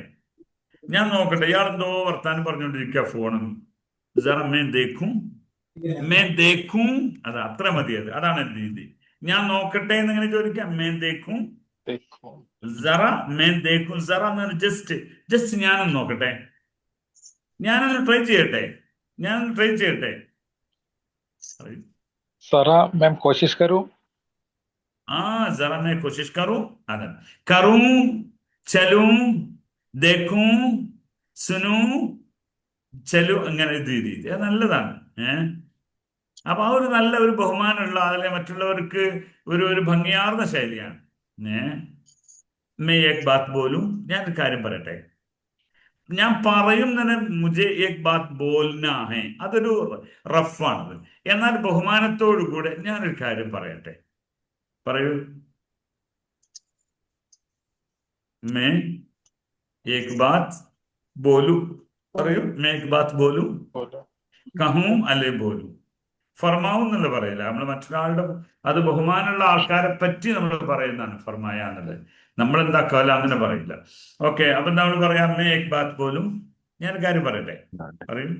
ഇയാൾ എന്തോ വർത്താനം പറഞ്ഞുകൊണ്ടിരിക്കുക ഫോണ് മേ ദേഖും അത് അത്ര മതി അതാണ് എന്റെ രീതി ഞാൻ നോക്കട്ടെ എന്നിങ്ങനെ ചോദിക്കാം മേ ദേഖും देखो സറ മേ ദേഖും സറ എന്ന് ജസ്റ്റ് ഞാനൊന്ന് നോക്കട്ടെ ഞാനൊന്ന് ട്രൈ ചെയ്യട്ടെ सरा मैं कोशिश करूं जरा मैं कोशिश करूं अदन करूं चलूं देखूं സുനു ചെലു അങ്ങനെ ഇത് രീതി അത് നല്ലതാണ് അപ്പൊ ആ ഒരു നല്ല ഒരു ബഹുമാനമുള്ള അതിലെ മറ്റുള്ളവർക്ക് ഒരു ഭംഗിയാർന്ന ശൈലിയാണ് മേ ഏക് ബാത്ത് ബോലും ഞാൻ ഒരു കാര്യം പറയട്ടെ ഞാൻ പറയും തന്നെ മുജെ ഏക് ബാത്ത് ബോൽനാ ഹേ അതൊരു റഫാണ് എന്നാൽ ബഹുമാനത്തോടു കൂടെ ഞാനൊരു കാര്യം പറയട്ടെ പറയൂ മേ ഏക് ബാത്ത് ബോലു പറയൂ മേ ഏക് ബാത്ത് ബോലു बोलो കഹൂ അല്ലെ ബോലു ഫർമാവും എന്നുള്ള പറയില്ല നമ്മൾ മറ്റൊരാളുടെ അത് ബഹുമാനമുള്ള ആൾക്കാരെ പറ്റി നമ്മൾ പറയുന്നതാണ് ഫർമായ എന്നുള്ളത് നമ്മൾ എന്താ കല അങ്ങനെ പറയില്ല ഓക്കെ അപ്പൊ നമ്മൾ പറയാം മേ ഏക് ബാത്ത് ബോലും ഞാൻ കാര്യം പറയട്ടെ പറയൂ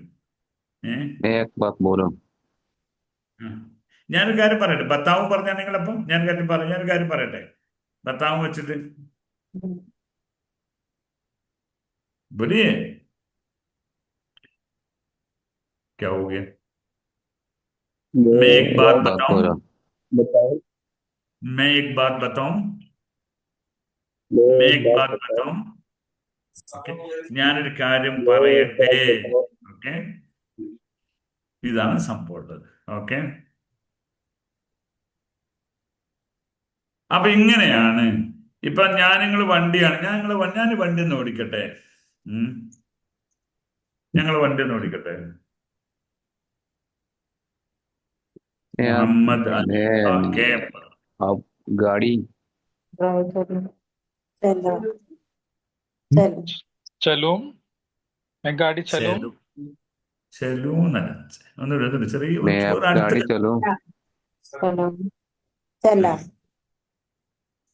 एक बात बोलो ഞാനൊരു കാര്യം പറയട്ടെ ബത്താവും പറഞ്ഞാൽ നിങ്ങളപ്പം ഞാനൊരു കാര്യം പറയട്ടെ ബത്താവും വെച്ചിട്ട് बोलिए क्या हो गया मैं एक बात बात बताऊं बोलो बताओ मैं एक बात बताऊं मैं मैं एक एक बात बात बताऊं बताऊं ഓക്കെ ഞാനൊരു കാര്യം പറയട്ടെ ഓക്കെ ഇതാണ് സംഭവം ഉള്ളത് ഓക്കെ അപ്പൊ ഇങ്ങനെയാണ് ഇപ്പൊ നിങ്ങൾ വണ്ടിയാണ് ഞാൻ വണ്ടി ഒന്ന് ഓടിക്കട്ടെ ഞങ്ങൾ വണ്ടി ഒന്ന് ഓടിക്കട്ടെ മുഹമ്മദ് അലി ഓക്കെ आप गाड़ी चलो चलो चलूं मैं गाड़ी चलूं ചെലൂന്നല്ല ഒന്നുകൂടെ ചെറിയ मैं आप गाड़ी चलूं चलो चला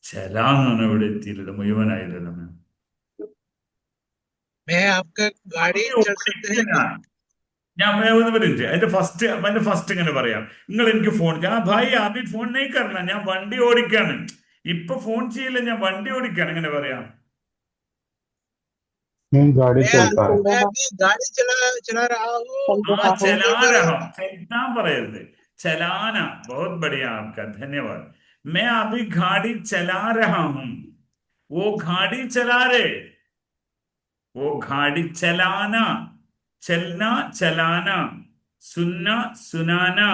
ചെലാന്നാണ് ഇവിടെ എത്തിയില്ലല്ലോ മുഴുവനായില്ലല്ലോ मैं आपका गाड़ी चल सकते हैं क्या? ഞാൻ ഒരു മിനിറ്റ് അതിന്റെ ഫസ്റ്റ് ഇങ്ങനെ പറയാം നിങ്ങൾ എനിക്ക് ഫോൺ ഭായി ആദ്യം ഫോൺ നെയ് കറന ഞാൻ വണ്ടി ഓടിക്കാണ് ഇപ്പൊ ഫോൺ ചെയ്യില്ല ഞാൻ വണ്ടി ഓടിക്കാണ് ഇങ്ങനെ പറയാം गाड़ी चलता है मैं अभी गाड़ी चला रहा हूँ ചെലാൻ പറയരുത് चलाना, बहुत बढ़िया आपका, धन्यवाद। मैं अभी गाड़ी चला रहा हूं, वो गाड़ी चला रहे, वो गाड़ी चलाना, चलना चलाना, सुनना सुनाना,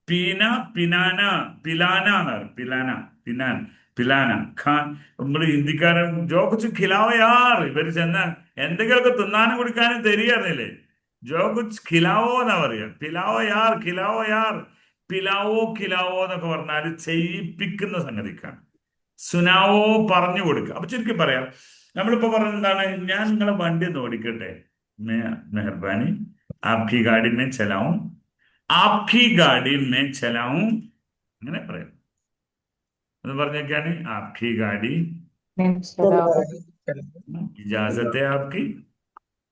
पीना पिनाना, पिलाना पिलाना, പിന്നാൻ പിലാന ഖാൻ. നമ്മൾ ഹിന്ദിക്കാരൻ ജോ കുച്ച് ഖിലാവോ യാർ, ഇവര് ചെന്നാൽ എന്തെങ്കിലുമൊക്കെ തിന്നാനും കുടിക്കാനും തരികയായിരുന്നില്ലേ. ജോ കുച്ച് ഖിലാവോ എന്നാ പറയുക, പിലാവോ യാർ, ഖിലാവോ യാർ, പിലാവോ ഖിലാവോ എന്നൊക്കെ പറഞ്ഞാൽ ചെയ്യിപ്പിക്കുന്ന സംഗതിക്കാണ്. സുനാവോ പറഞ്ഞു കൊടുക്കുക. അപ്പൊ ചുരുക്കി പറയാം, നമ്മളിപ്പോ പറഞ്ഞത് എന്താണ്, ഞാൻ നിങ്ങളെ വണ്ടി ഒന്ന് ഓടിക്കട്ടെ, മെഹർബാനി, ആപ്കി ഗാഡി മേ ചലാവും, ആപ്കി ഗാഡി മേ ചലാവും, അങ്ങനെ പറയാം. എന്ന് പറഞ്ഞൊക്കെയാണ് ആപ്കി ഗാഡി, मैं चला गाड़ी चलाओ। ഇജാസത്തെ ആപ്കി,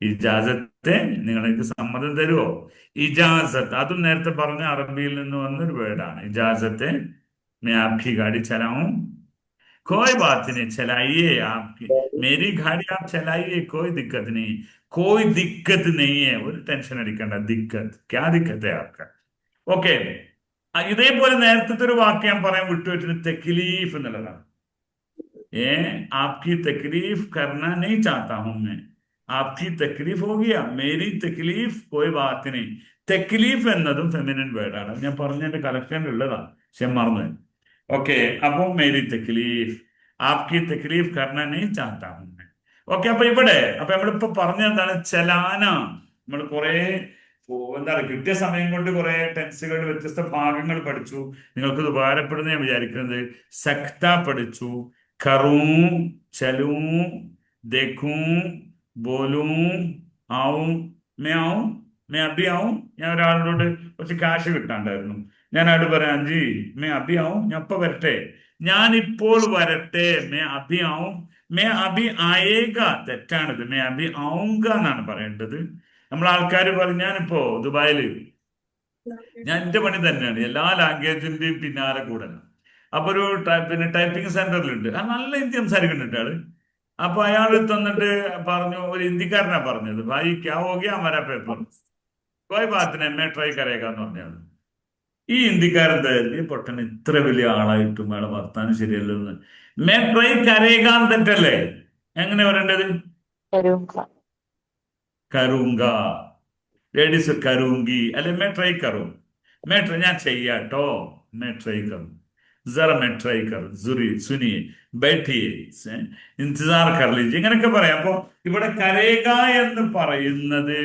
ഇജാസത്തെ, നിങ്ങൾ എനിക്ക് സമ്മതം തരുമോ, ഇജാസത്ത്, അതും നേരത്തെ പറഞ്ഞ അറബിയിൽ നിന്ന് വന്നൊരു വേർഡാണ്. ഇജാസത്തെ मैं आपकी गाड़ी चलाऊं, कोई बात नहीं, चलाइए, आपकी मेरी गाड़ी आप चलाइए, कोई दिक्कत नहीं, कोई दिक्कत नहीं है, ഒരു ടെൻഷൻ അടിക്കണ്ട, ദിക്കത്ത്, ക്യാ ദിക്കത്ത് है आपका. ഓക്കെ, ഇതേപോലെ നേരത്തെ ഒരു വാക്ക് ഞാൻ പറയാൻ വിട്ടുവെച്ചിട്ട് തെക്ലീഫ് എന്നുള്ളതാണ്. आपकी तकलीफ करना नहीं चाहता हूं मैं, आपकी तकलीफ हो गया, मेरी तकलीफ कोई बात नहीं. തെക്ലീഫ് എന്നതും ഫെമിനിൻ വേർഡാണ്, ഞാൻ പറഞ്ഞതിന്റെ കലക്ഷനിൽ ഉള്ളതാണ്, പക്ഷെ മറന്നു. ഓക്കെ, അപ്പൊ മേരി തക്ലീഫ്, ആപ്കി തക്ലീഫ് കർണ नहीं चाहता हूं मैं. ഓക്കെ, അപ്പൊ ഇവിടെ അപ്പൊ നമ്മളിപ്പോ പറഞ്ഞ എന്താണ്, ചലാന. നമ്മൾ കുറെ എന്താ പറയുക, കിട്ടിയ സമയം കൊണ്ട് കുറെ ടെൻസുകളുടെ വ്യത്യസ്ത ഭാഗങ്ങൾ പഠിച്ചു. നിങ്ങൾക്ക് ഇത് ഉപകാരപ്പെടുന്ന ഞാൻ വിചാരിക്കുന്നത്. സക്ത പഠിച്ചു, കറൂം, ചലൂം, ദേഖൂം, ബോലൂം, ആവും, മേ ആവും, മേ അബി ആവും. ഞാൻ ഒരാളോട് കുറച്ച് കാശ് കിട്ടാണ്ടായിരുന്നു, ഞാൻ അവിടെ പറയാം, ജി മേ അബി ആവും, ഞാൻ ഇപ്പൊ വരട്ടെ, ഞാൻ ഇപ്പോൾ വരട്ടെ, മേ അബി ആവും, മേ അബി ആയേഗ, തെറ്റാണിത്, മേ അബി ആവുങ്ക എന്നാണ് പറയേണ്ടത്. നമ്മൾ ആൾക്കാർ പറയും, ഞാനിപ്പോ ദുബായില്, ഞാൻ എന്റെ പണി തന്നെയാണ് എല്ലാ ലാംഗ്വേജിന്റെയും പിന്നാലെ കൂടെ. അപ്പൊ ഒരു പിന്നെ ടൈപ്പിംഗ് സെന്ററിലുണ്ട്, നല്ല ഹിന്ദി സംസാരിക്കുന്നുണ്ട് ആള്. അപ്പൊ അയാൾ തന്നിട്ട് പറഞ്ഞു, ഒരു ഹിന്ദിക്കാരനാ പറഞ്ഞത്, ഭായി ക്യാ ഹോ Gaya ഹമാരാ paper, കോയ് Baat നഹീ may try കരേഗാ എന്ന് പറഞ്ഞത്. ഈ ഹിന്ദിക്കാരൻ ഈ പൊട്ടൻ ഇത്ര വലിയ ആളായിട്ടും അയാളെ വർത്താനം ശരിയല്ലെന്ന്, മേ ട്രൈ കരേഗാ തെറ്റല്ലേ, എങ്ങനെ പറയേണ്ടത്, करूँगा കരൂങ്ക, ലേഡീസ് കരൂങ്കി, അല്ലെ മേ ട്രൈ കറൂ, മേ ട്രൈ, ഞാൻ ചെയ്യാട്ടോ, മേ ട്രൈ കറൂ, जरा मैं ट्राई कर, जरूरी सुनिए, बैठिए, इंतजार कर लीजिए, ഇങ്ങനെയൊക്കെ പറയാം. അപ്പൊ ഇവിടെ കരേക എന്ന് പറയുന്നത്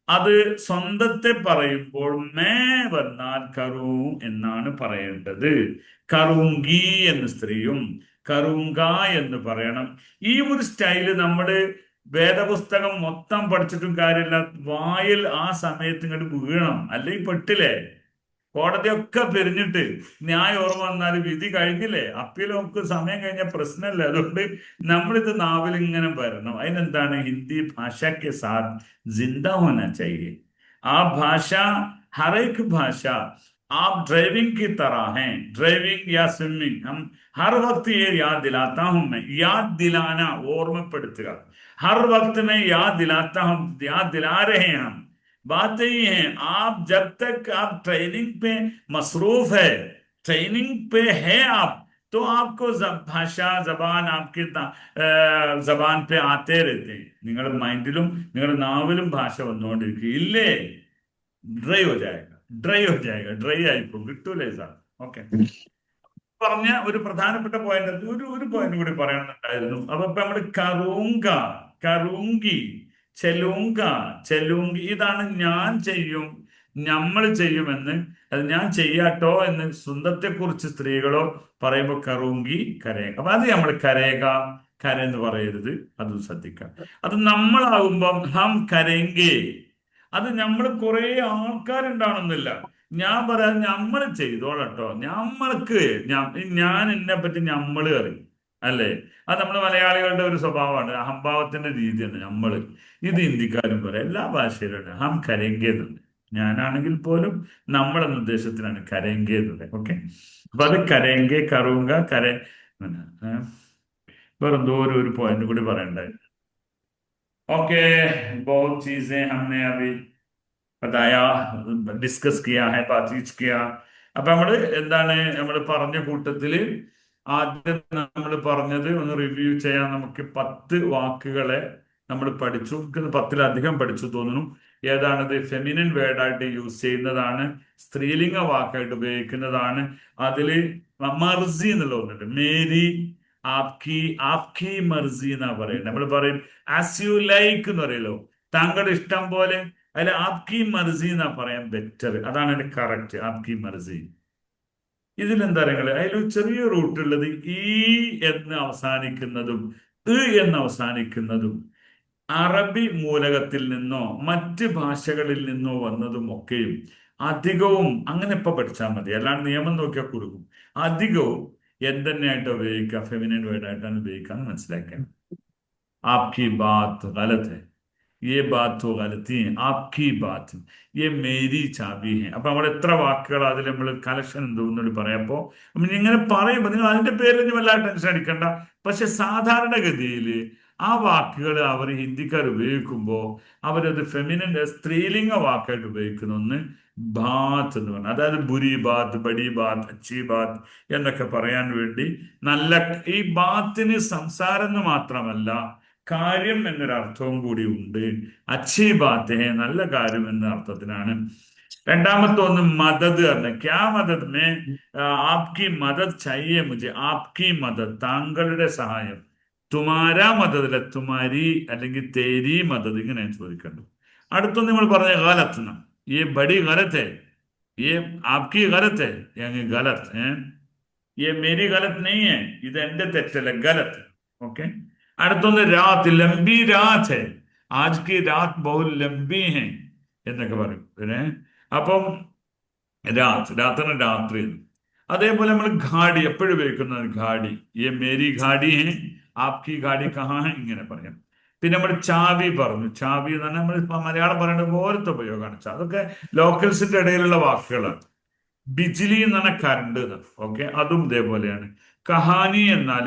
അത് സ്വന്തത്തെ പറയുമ്പോൾ മേ വന്നാൽ കറൂ എന്നാണ് പറയേണ്ടത്. കറൂങ്കി എന്ന് സ്ത്രീയും കറൂങ്ക എന്ന് പറയണം. ഈ ഒരു സ്റ്റൈല് നമ്മുടെ വേദപുസ്തകം മൊത്തം പഠിച്ചിട്ടും കാര്യമില്ല, വായിൽ ആ സമയത്ത് ഇങ്ങോട്ട് വീഴണം, അല്ലെങ്കിൽ പെട്ടില്ലേ. കോടതിയൊക്കെ പിരിഞ്ഞിട്ട് ന്യായം ഓർമ്മ വന്നാൽ വിധി കഴിഞ്ഞില്ലേ, അപ്പീൽ നമുക്ക് സമയം കഴിഞ്ഞ പ്രശ്നമല്ല. അതുകൊണ്ട് നമ്മളിത് നാവിൽ ഇങ്ങനെ വരണം. അതിനെന്താണ്, ഹിന്ദി ഭാഷയ്ക്ക് സാത്ത് जिंदा होना चाहिए. आप भाषा, हर एक भाषा, आप ड्राइविंग की तरह हैं, ड्राइविंग या स्विमिंग, हम हर वक्त ये याद दिलाता हूं मैं, याद दिलाना, ഓർമ്മപ്പെടുത്തുക, हर वक्त में याद दिलाता हूं, याद दिला रहे हैं हम. बात यही है, आप जब तक आप ट्रेनिंग पे मसरूफ है, ट्रेनिंग पे है आप, तो आपको ഭാഷ ജബാൻ आपके ജബാൻ पे ആത്തേ रहते हैं. നിങ്ങളുടെ മൈൻഡിലും നിങ്ങളുടെ നാവിലും ഭാഷ വന്നുകൊണ്ടിരിക്കും, ഇല്ലേ ഡ്രൈ ഹോ ജായേഗ, ഡ്രൈ ഹോ ജായേഗ, ഡ്രൈ ആയിപ്പോ, കിട്ടൂലേ സാർ. ഓക്കെ, പറഞ്ഞ ഒരു പ്രധാനപ്പെട്ട പോയിന്റ്, ഒരു പോയിന്റ് കൂടി പറയണമെന്നുണ്ടായിരുന്നു. അപ്പൊ ഇപ്പൊ നമ്മള് കറൂങ്ക, കറൂങ്കി, ചെലൂങ്ക, ചെലൂങ്കി, ഇതാണ് ഞാൻ ചെയ്യും, നമ്മൾ ചെയ്യുമെന്ന്, അത് ഞാൻ ചെയ്യാട്ടോ എന്ന് സ്വന്തത്തെ കുറിച്ച് സ്ത്രീകളോ പറയുമ്പോൾ കറൂങ്കി, കരേക. അപ്പൊ അത് നമ്മൾ കരേക, കരെന്ന് പറയരുത്, അത് ശ്രദ്ധിക്കാം. അത് നമ്മളാകുമ്പം ഹം കരേങ്കേ, അത് നമ്മൾ കുറെ ആൾക്കാരുണ്ടാവണമെന്നില്ല, ഞാൻ പറയാം നമ്മൾ ചെയ്തോളട്ടോ, നമ്മൾക്ക് ഞാൻ എന്നെ പറ്റി നമ്മള് അറിയും, അല്ലേ. അത് നമ്മുടെ മലയാളികളുടെ ഒരു സ്വഭാവമാണ്, അഹംഭാവത്തിന്റെ രീതിയാണ് നമ്മള്. ഇത് ഹിന്ദിക്കാരും പറയാം, എല്ലാ ഭാഷയിലും ഹം കരേങ്കേന്നുണ്ട്. ഞാനാണെങ്കിൽ പോലും നമ്മളെന്ന ഉദ്ദേശത്തിനാണ് കരേങ്കേന്നത്. ഓക്കെ, അപ്പൊ അത് കരേങ്കെ, കറൂങ്ക, കരേ. വേറെന്തോ ഒരു പോയിന്റ് കൂടി പറയണ്ടായി. ओके, बहुत चीजें हमने अभी बताया ഡിസ്കസ് किया है बातचीत किया അപ്പൊ എന്താണ് നമ്മൾ പറഞ്ഞ കൂട്ടത്തില് ആദ്യം നമ്മൾ പറഞ്ഞത് ഒന്ന് റിവ്യൂ ചെയ്യാൻ നമുക്ക് 10 വാക്കുകളെ നമ്മൾ പഠിച്ചു. എനിക്ക് 10-ലധികം പഠിച്ചു തോന്നുന്നു. ഏതാണത്? ഫെമിനിൻ വേർഡായിട്ട് യൂസ് ചെയ്യുന്നതാണ്, സ്ത്രീലിംഗ വാക്കായിട്ട് ഉപയോഗിക്കുന്നതാണ്. അതില് മർസി എന്നുള്ള ഒന്നുണ്ട്. മേരി, ആപ്കി, ആപ്കി മർസി എന്നാ പറയുന്നത്. നമ്മൾ പറയും ആസ് യു ലൈക്ക് എന്ന് പറയല്ലോ, താങ്കളുടെ ഇഷ്ടം പോലെ. അതിൽ ആപ്കി മർസി എന്നാ പറയാൻ ബെറ്റർ. അതാണ് അതിന്റെ കറക്റ്റ്, ആപ്കി മർസി. ഇതിലെന്താ പറയുക, അതിൽ ചെറിയ റൂട്ടുള്ളത് ഈ എന്ന് അവസാനിക്കുന്നതും എന്ന് അവസാനിക്കുന്നതും അറബി മൂലകത്തിൽ നിന്നോ മറ്റ് ഭാഷകളിൽ നിന്നോ വന്നതും ഒക്കെയും അധികവും അങ്ങനെ ഇപ്പൊ പഠിച്ചാൽ മതി, അല്ലാണ്ട് നിയമം നോക്കിയാൽ കൊടുക്കും. അധികവും എന്തെന്നെയായിട്ട് ഉപയോഗിക്കുക, ഫെമിനിൻ വേർഡായിട്ടാണ് ഉപയോഗിക്കാന്ന് മനസ്സിലാക്കാൻ. ആപ്കി ബാത്ത് ഗലത് ഹെ, ये बात तो गलती है, आपकी बात ये मेरी ചാബി है. അപ്പൊ നമ്മൾ എത്ര വാക്കുകൾ അതിൽ നമ്മൾ കലക്ഷൻ എന്തോന്നോട് പറയാപ്പോ ഇങ്ങനെ പറയുമ്പോ നിങ്ങൾ അതിന്റെ പേരിൽ വല്ലാതെ ടെൻഷൻ അടിക്കണ്ട. പക്ഷെ സാധാരണഗതിയിൽ ആ വാക്കുകൾ അവർ ഹിന്ദിക്കാർ ഉപയോഗിക്കുമ്പോൾ അവരത് ഫെമിനിൻ സ്ത്രീലിംഗ വാക്കായിട്ട് ഉപയോഗിക്കുന്ന ഒന്ന് ബാത്ത് എന്ന് പറഞ്ഞു. അതായത് ബുരി ബാത്ത്, ബഡി ബാത്ത്, അച്ചി ബാത്ത് എന്നൊക്കെ പറയാൻ വേണ്ടി നല്ല ഈ ബാത്തിന് സംസാരം എന്ന് മാത്രമല്ല കാര്യം എന്നൊരർത്ഥവും കൂടി ഉണ്ട്. അച്ചി ബാത്ത് ഹെ, നല്ല കാര്യം എന്ന അർത്ഥത്തിനാണ്. രണ്ടാമത്തെ ഒന്ന് മദത് പറഞ്ഞ ക്യാ മദത് മേ ആപ്കി മദത് ചാഹിയെ മുझे, ആപ്കി മദത് താങ്കളുടെ സഹായം. തുമാരാ മദത് അല്ല തുമാരി അല്ലെങ്കിൽ തേരി മദത് ഇങ്ങനെ ചോദിക്കണ്ടു. അടുത്തൊന്ന് നമ്മൾ പറഞ്ഞ ഗലത്ത് ന, ये बड़ी गलत है, ये आपकी गलत है, यानी गलत है, ये मेरी गलत नहीं है, ഇത് എന്റെ തെറ്റല്ല, ഗലത്ത്. ഓക്കെ. അടുത്തൊന്ന് രാത്, ലംബി രാത് ഹെ, ആജ് കി രാത് ബഹുത് ലംബി ഹെ എന്നൊക്കെ പറയും. പിന്നെ അപ്പം രാത്രി രാത്രി. അതേപോലെ നമ്മൾ ഘാടി എപ്പോഴും ഉപയോഗിക്കുന്നത് ഘാടി, ये मेरी घाड़ी है, आपकी घाड़ी कहाँ है ഇങ്ങനെ പറയാം. പിന്നെ നമ്മൾ ചാവി പറഞ്ഞു. ചാവി എന്ന് പറഞ്ഞാൽ നമ്മൾ മലയാളം പറയുന്നത് പോലത്തെ ഉപയോഗമാണ്. അതൊക്കെ ലോക്കൽസിന്റെ ഇടയിലുള്ള വാക്കുകളാണ്. ബിജിലി എന്ന് പറഞ്ഞാൽ കറണ്ട്. ഓക്കെ, അതും ഇതേപോലെയാണ്. കഹാനി എന്നാൽ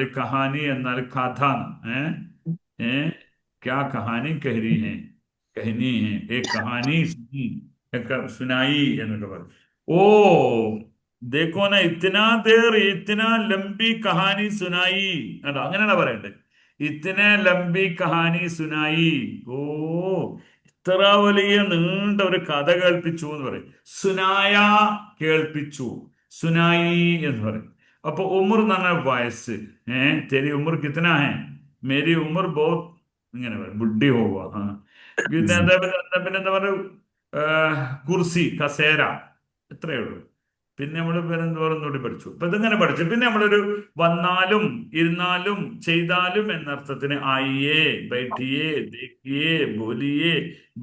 കഥ. ക്യാ കഹാനി കഹരി ഹെ, കഹനി ഹെ, ഏ കഹാനി സുനായി എന്നൊക്കെ പറയും. ഓ ദേഖോ ന ഇത്തനാ ദേർ ഇത്തനാ ലംബി കഹാനി സുനായി, കേട്ടോ, അങ്ങനെയാണ് പറയണ്ടത്. ഇത്തനെ ലംബി കഹാനി സുനായി, ഓ ഇത്ര വലിയ നീണ്ട ഒരു കഥ കേൾപ്പിച്ചു എന്ന് പറയും. സുനായ കേൾപ്പിച്ചു, സുനായി എന്ന് പറയും. അപ്പൊ ഉമർ എന്ന് പറഞ്ഞ വയസ്സ്. തെരി ഉമർ കിത്തന ഹെ, മേരി ഉമർ ബഹുത് ഇങ്ങനെ പറയും, ബുദ്ധി പോവുക. പിന്നെ എന്താ പറയുക, കുർസി, കസേര, ഇത്രയേ ഉള്ളൂ. പിന്നെ നമ്മൾ പേരെന്തോറും പഠിച്ചു. അപ്പൊ ഇതിങ്ങനെ പഠിച്ചു. പിന്നെ നമ്മളൊരു വന്നാലും ഇരുന്നാലും ചെയ്താലും എന്നർത്ഥത്തിന് ആയിയേ, ബൈഠിയേ, ദേഖിയേ, ബോലിയേ,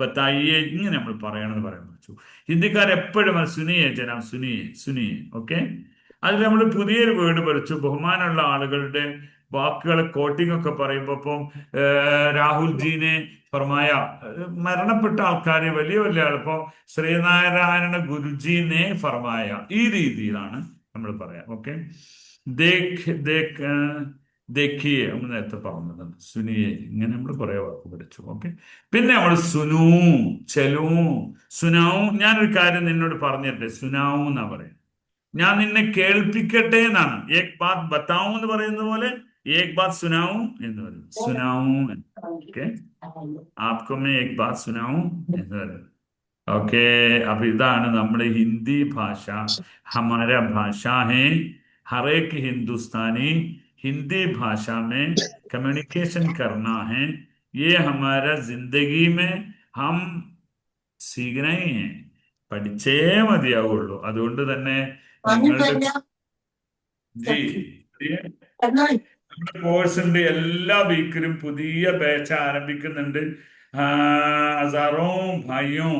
ബത്തായിയേ ഇങ്ങനെ നമ്മൾ പറയണമെന്ന് പറയാൻ പഠിച്ചു. ഹിന്ദിക്കാരെപ്പോഴും സുനിയെ ജനാം, സുനിയെ സുനിയെ. ഓക്കെ. അതിൽ നമ്മൾ പുതിയൊരു വേർഡ് പഠിച്ചു. ബഹുമാനമുള്ള ആളുകളുടെ വാക്കുകളെ കോട്ടിംഗ് ഒക്കെ പറയുമ്പോൾ ഇപ്പം രാഹുൽ ജീനെ ഫർമായ, മരണപ്പെട്ട ആൾക്കാരെ വലിയ വലിയ ആൾ, ഇപ്പൊ ശ്രീനാരായണ ഗുരുജീനെ ഫർമായ, ഈ രീതിയിലാണ് നമ്മൾ പറയാം. ഓക്കെ. ദേഖിയെ നമ്മൾ നേരത്തെ പറഞ്ഞത്, സുനിയെ ഇങ്ങനെ നമ്മൾ കുറെ വാക്ക് പഠിച്ചു. ഓക്കെ. പിന്നെ നമ്മൾ സുനു, ചെലു, സുനാവു. ഞാനൊരു കാര്യം നിന്നോട് പറഞ്ഞിട്ടെ, സുനാവു എന്നാ പറയാം. ഞാൻ നിന്നെ കേൾപ്പിക്കട്ടെ എന്നാണ്. ഏക് ബാത് ബത്താവു എന്ന് പറയുന്ന പോലെ ഏക് ബാത് സുനാവു എന്ന് പറയും. സുനാവു. ഓക്കെ. ആപ്കോ മേ ഏക് ബാത് സുനാവു എന്ന് പറയും. ഓക്കെ. അപ്പൊ ഇതാണ് നമ്മുടെ ഹിന്ദി ഭാഷ. ഹമാര ഭാഷ ഹേ, ഹറേക്ക് ഹിന്ദുസ്ഥാനി हिंदी भाषा में कम्युनिकेशन करना है. ये हमारा जिंदगी में हम सीखना ही है, പഠിച്ചേ മതിയാവുള്ളൂ. അതുകൊണ്ട് തന്നെ നിങ്ങളുടെ കോഴ്സ് ഉണ്ട്. എല്ലാ വീക്കിലും പുതിയ ബാച്ച് ആരംഭിക്കുന്നുണ്ട്. हजारों भाइयों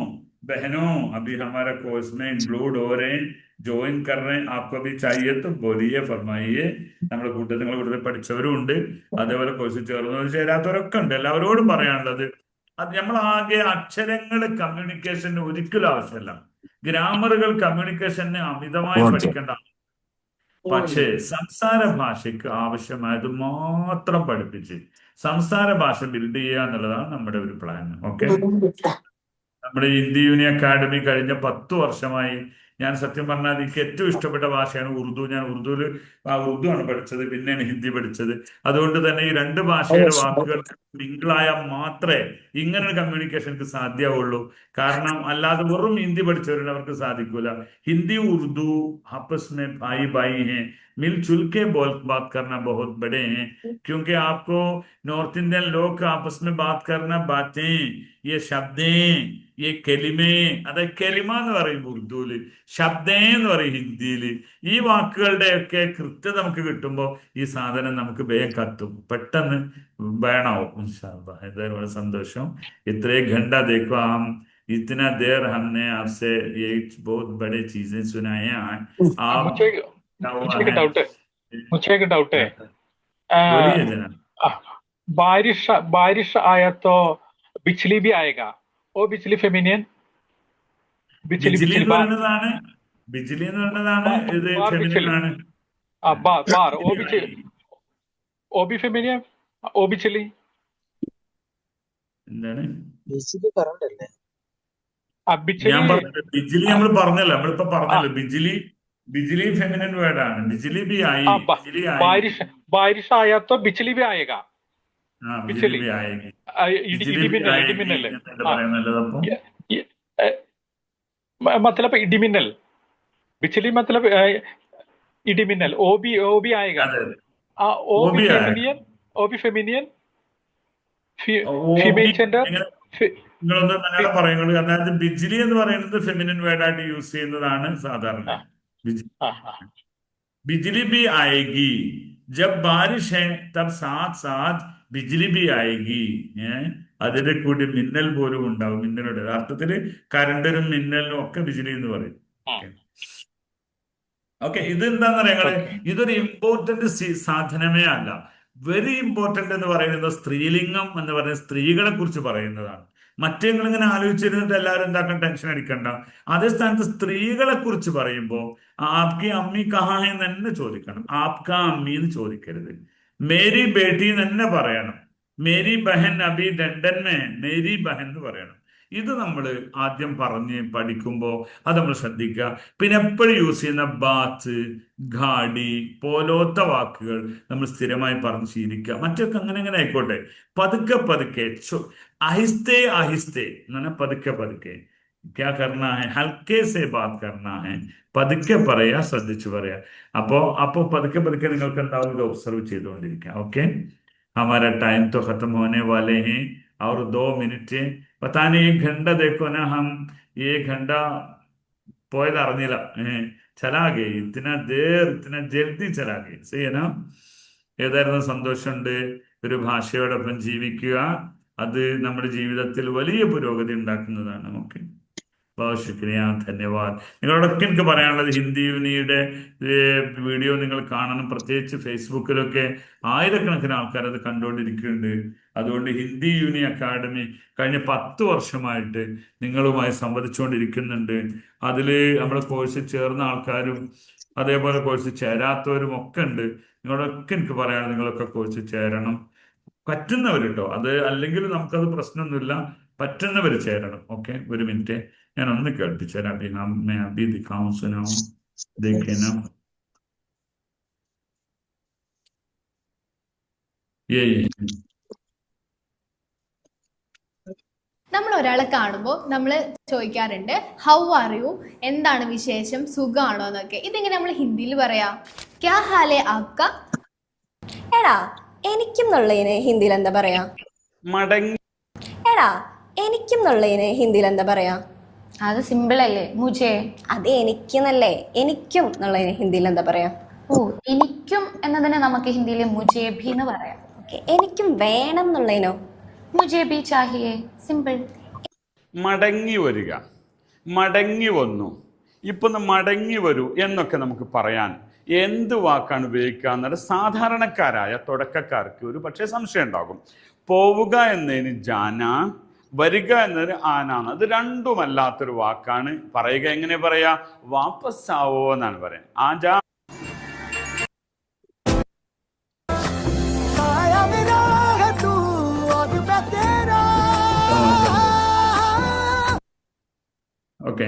बहनों अभी हमारा कोर्स में इंक्लूड हो रहे हैं, ज्वाइन कर रहे हैं. आपको भी चाहिए तो बोलिए, फरमाइए. നമ്മുടെ കൂട്ടത്തിൽ പഠിച്ചവരും ഉണ്ട്, അതേപോലെ കോഴ്സിൽ ചേർന്നവർ ചേരാത്തവരൊക്കെ ഉണ്ട്. എല്ലാവരോടും പറയാനുള്ളത്, അത് നമ്മൾ ആകെ അക്ഷരങ്ങൾ കമ്മ്യൂണിക്കേഷന് ഒരിക്കലും ആവശ്യമല്ല. ഗ്രാമറുകൾ കമ്മ്യൂണിക്കേഷന് അമിതമായി പഠിക്കേണ്ട, പക്ഷേ സംസാര ഭാഷയ്ക്ക് ആവശ്യമായത് മാത്രം പഠിപ്പിച്ച് സംസാര ഭാഷ ബിൽഡ് ചെയ്യുക എന്നുള്ളതാണ് നമ്മുടെ ഒരു പ്ലാൻ. ഓക്കെ. നമ്മുടെ ഇന്ത്യ യൂണിയൻ അക്കാഡമി കഴിഞ്ഞ 10 വർഷമായി ഞാൻ സത്യം പറഞ്ഞാൽ എനിക്ക് ഏറ്റവും ഇഷ്ടപ്പെട്ട ഭാഷയാണ് ഉറുദു. ഞാൻ ഉറുദുവിൽ ഉറുദു ആണ് പഠിച്ചത്, പിന്നെയാണ് ഹിന്ദി പഠിച്ചത്. അതുകൊണ്ട് തന്നെ ഈ രണ്ട് ഭാഷയുടെ വാക്കുകൾ മിങ്കിളായാൽ മാത്രമേ ഇങ്ങനെ ഒരു കമ്മ്യൂണിക്കേഷൻക്ക് സാധ്യമാവുള്ളൂ. കാരണം അല്ലാതെ വെറും ഹിന്ദി പഠിച്ചവരുടെ അവർക്ക് സാധിക്കൂല. हिंदी उर्दू आपस में भाई भाई हैं, मिलजुल के बात करना बहुत बड़े हैं, क्योंकि आपको नॉर्थ इंडियन लोग आपस में बात करना, बातें, ये शब्दें, ये കെലിമേ, അതായത് കെലിമ എന്ന് പറയും ഉറുദുവില്, ശബ്ദേ എന്ന് പറയും ഹിന്ദിയില്. ഈ വാക്കുകളുടെ ഒക്കെ കൃത്യത നമുക്ക് കിട്ടുമ്പോൾ ഈ സാധനം നമുക്ക് വേഗം കത്തും, പെട്ടെന്ന് വേണാവും. इंशाअल्लाह എന്തായാലും വളരെ സന്തോഷം. ഇത്രയും घंटा देखो हम इतना देर हमने आपसे ये बहुत बड़े चीजें सुनाए हैं. आप मुझे क्या हुआ मुझे एक है? डाउट है मुझे एक डाउट है बोलिए जनाब. बारिश आया तो बिजली भी आएगा, वो बिजली फेमिनियन, बिजली ബിജിലി बिजली എന്ന് बार പറയുന്നതാണ്, ബിജിലി എന്ന് പറയുന്നതാണ്, ഇത് बार ഫെമിനിൻ बिजली ആണ്. बार बार वो ബിജിലി बिजली, वो भी फेमिनियन, वो बिजली എന്താണ് बेसिकली करंट है बिजली ഞാൻ പറഞ്ഞത്? ബിജിലി നമ്മൾ പറഞ്ഞല്ലോ, നമ്മളിപ്പോ പറഞ്ഞല്ലോ, ബിജിലി ബിജിലി ഫെമിനിൻ വേർഡാണ്. ബിജിലി ബി ആയി, ബിജിലി ആയി. बारिश बारिश आया तो बिजली भी आएगा, ആ ബിജിലി बिजली ബി ആയെങ്കിൽ, इडी ബിജിലി ബി इडीमिनल ആയെങ്കിൽ इडीमिनल എന്നല്ലേ പറയുന്നല്ലോ. അപ്പൊ मतलब इडीमिनल, बिजली मतलब इडीमिनल, वो भी आएगा, അതെ वो वो भी भी आएगा. फेमिनियन, वो भी फेमिनियन, ഓ फीमेल ബി जेंडर, എങ്ങനെ നിങ്ങളൊന്ന് മലയാളം പറയുന്നത്? അതായത് ബിജിലി എന്ന് പറയുന്നത് ഫെമിനിൻ വേർഡായിട്ട് യൂസ് ചെയ്യുന്നതാണ് സാധാരണ. बिजली भी आएगी, जब बारिश है तब साथ साथ बिजली भी आएगी. അതിന്റെ കൂടി മിന്നൽ പോലും ഉണ്ടാവും. മിന്നലുടെ അർത്ഥത്തില് കരണ്ടിനും മിന്നലിനും ഒക്കെ ബിജിലി എന്ന് പറയും. ഓക്കെ, ഇത് എന്താന്ന് പറയുന്നത്, ഇതൊരു ഇമ്പോർട്ടന്റ് സാധനമേ അല്ല. വെരി ഇമ്പോർട്ടന്റ് എന്ന് പറയുന്നത് സ്ത്രീലിംഗം എന്ന് പറയുന്നത് സ്ത്രീകളെ കുറിച്ച് പറയുന്നതാണ്. മറ്റേ ഇങ്ങനെ ആലോചിച്ചിരുന്നിട്ട് എല്ലാവരും എന്താക്കാൻ ടെൻഷൻ അടിക്കണ്ട. അതേ സ്ഥാനത്ത് സ്ത്രീകളെ കുറിച്ച് പറയുമ്പോൾ ആപ്കി അമ്മി കഹാ എന്ന് തന്നെ ചോദിക്കണം. ആപ്കാ അമ്മി എന്ന് ചോദിക്കരുത്. മേരി ബേട്ടി എന്ന് തന്നെ പറയണം. മേരി ബഹൻ അബി ലണ്ടൻ മേ, മേരി ബഹൻ എന്ന് പറയണം. ഇത് നമ്മൾ ആദ്യം പറഞ്ഞ് പഠിക്കുമ്പോൾ അത് നമ്മൾ ശ്രദ്ധിക്കുക. പിന്നെ എപ്പോഴും യൂസ് ചെയ്യുന്ന ബാത്ത്, ഘാടി പോലത്തെ വാക്കുകൾ നമ്മൾ സ്ഥിരമായി പറഞ്ഞ് ശീലിക്കുക. മറ്റൊക്കെ അങ്ങനെ ആയിക്കോട്ടെ, പതുക്കെ പതുക്കെ, ആഹിസ്തേ ആഹിസ്തേ എന്ന് പറഞ്ഞാൽ പതുക്കെ പതുക്കെ. ക്യാ കർണ ഹെ, ഹൽക്കേ സേ ബാത് കർണ ഹെ, പതുക്കെ പറയാ, ശ്രദ്ധിച്ചു പറയാ. അപ്പോ പതുക്കെ പതുക്കെ നിങ്ങൾക്ക് എന്താവും, ഇത് ഒബ്സർവ് ചെയ്തുകൊണ്ടിരിക്കുക. ഓക്കെ, हमारा टाइम तो खत्म होने वाले हैं और 2 मिनट. पता नहीं 1 घंटा देखो ना, हम 1 घंटा പോയത് അറിഞ്ഞില്ല. ചലാകെ ഇത്തിന ദേർ ഇത്തിന ജൽദി ചലാകെ. സഹിയാ. ഏതായിരുന്നു സന്തോഷമുണ്ട്. ഒരു ഭാഷയോടൊപ്പം ജീവിക്കുക, അത് നമ്മുടെ ജീവിതത്തിൽ വലിയ പുരോഗതി ഉണ്ടാക്കുന്നതാണ്. ഓക്കെ, बहुत शुक्रिया, धन्यवाद. നിങ്ങളോടൊക്കെ എനിക്ക് പറയാനുള്ളത്, ഹിന്ദി യൂണിയുടെ വീഡിയോ നിങ്ങൾ കാണണം. പ്രത്യേകിച്ച് ഫേസ്ബുക്കിലൊക്കെ ആയിരക്കണക്കിന് ആൾക്കാർ അത് കണ്ടുകൊണ്ടിരിക്കുന്നുണ്ട്. അതുകൊണ്ട് ഹിന്ദി യൂണി അക്കാഡമി കഴിഞ്ഞ 10 വർഷമായിട്ട് നിങ്ങളുമായി സംവദിച്ചുകൊണ്ടിരിക്കുന്നുണ്ട്. അതിൽ നമ്മുടെ കോഴ്സിൽ ചേർന്ന ആൾക്കാരും അതേപോലെ കോഴ്സിൽ ചേരാത്തവരും ഒക്കെ ഉണ്ട്. നിങ്ങളോടൊക്കെ എനിക്ക് പറയാനുള്ളത്, നിങ്ങളൊക്കെ കോഴ്സിൽ ചേരണം. പറ്റുന്നവർ കേട്ടോ, അത് അല്ലെങ്കിൽ നമുക്കത് പ്രശ്നമൊന്നുമില്ല. പറ്റുന്നവർ ചേരണം. ഓക്കെ, 1 മിനിറ്റ് ഞാൻ ഒന്ന് കേൾപ്പിച്ചു തരാം. അഭി ദിഖാവും സുനാവും ദേഖേന. നമ്മൾ ഒരാളെ കാണുമ്പോൾ നമ്മൾ ചോദിക്കാറുണ്ട് ഹൗ ആർ യു, എന്താണ് വിശേഷം, സുഖാണോ എന്നൊക്കെ. ഇതെങ്ങനെ നമ്മൾ ഹിന്ദിയിൽ പറയാ? ക്യാ ഹാലേ ആപ്കാ? എടാ എനിക്കും എന്നുള്ളതിന് ഹിന്ദിയിൽ എന്താ പറയാ? മടങ്ങി. എടാ എനിക്കും എന്നുള്ളതിന് ഹിന്ദിയിൽ എന്താ പറയാ? അത് സിമ്പിൾ അല്ലേ, മുജേ. അത് എനിക്കെന്നല്ലേ, എനിക്കും എന്നുള്ളതിന് ഹിന്ദിയിൽ എന്താ പറയാ? ഓ, എനിക്കും എന്നതിന് നമുക്ക് ഹിന്ദിയിൽ മുജേ ഭി എന്ന് പറയാം. ഓക്കെ, എനിക്കും വേണം എന്നുള്ളതിനോ? മുജേ ഭി ചാഹിയേ, സിമ്പിൾ. മടങ്ങി വരിക, മടങ്ങി വന്നു, ഇപ്പൊ മടങ്ങി വരൂ എന്നൊക്കെ നമുക്ക് പറയാൻ എന്ത് വാക്കാണ് ഉപയോഗിക്കുക എന്നത് സാധാരണക്കാരായ തുടക്കക്കാർക്ക് ഒരു പക്ഷേ സംശയം ഉണ്ടാകും. പോവുക എന്നതിന് ജാന, വരിക എന്നതിന് ആനാണ്. അത് രണ്ടുമല്ലാത്തൊരു വാക്കാണ്. പറയുക എങ്ങനെ പറയാ? വാപ്പസാവോ എന്നാണ് പറയാൻ. ആജാ ഓക്കെ.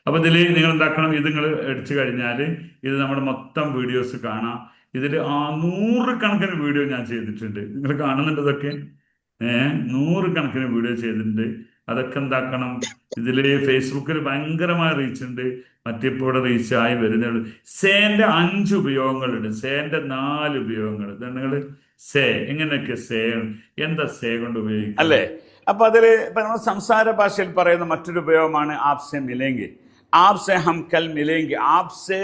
അപ്പൊ ഇതില് നിങ്ങൾ എന്താക്കണം, ഇത് നിങ്ങൾ അടിച്ചു കഴിഞ്ഞാൽ ഇത് നമ്മുടെ മൊത്തം വീഡിയോസ് കാണാം. ഇതിൽ 100 കണക്കിന് വീഡിയോ ഞാൻ ചെയ്തിട്ടുണ്ട്. നിങ്ങൾ കാണുന്നുണ്ട് ഇതൊക്കെ? 100 കണക്കിന് വീഡിയോ ചെയ്തിട്ടുണ്ട്. അതൊക്കെ എന്താക്കണം, ഇതില് ഫേസ്ബുക്കിൽ ഭയങ്കരമായ റീച്ച് ഉണ്ട്. മറ്റിപ്പോ ഇവിടെ റീച്ച് ആയി വരുന്നുള്ളൂ. സേന്റെ 5 ഉപയോഗങ്ങളുണ്ട്, സേന്റെ 4 ഉപയോഗങ്ങൾ. നിങ്ങൾ സേ എങ്ങനെയൊക്കെ സേ, എന്താ സേ കൊണ്ട് ഉപയോഗിക്കുക അല്ലേ? അപ്പൊ അതില് ഇപ്പൊ നമ്മൾ സംസാര ഭാഷയിൽ പറയുന്ന മറ്റൊരു ഉപയോഗമാണ് ആപ്സെ മിലേങ്കെ. ആപ്സെ ഹം കൽ മിലേങ്കെ, ആപ്സെ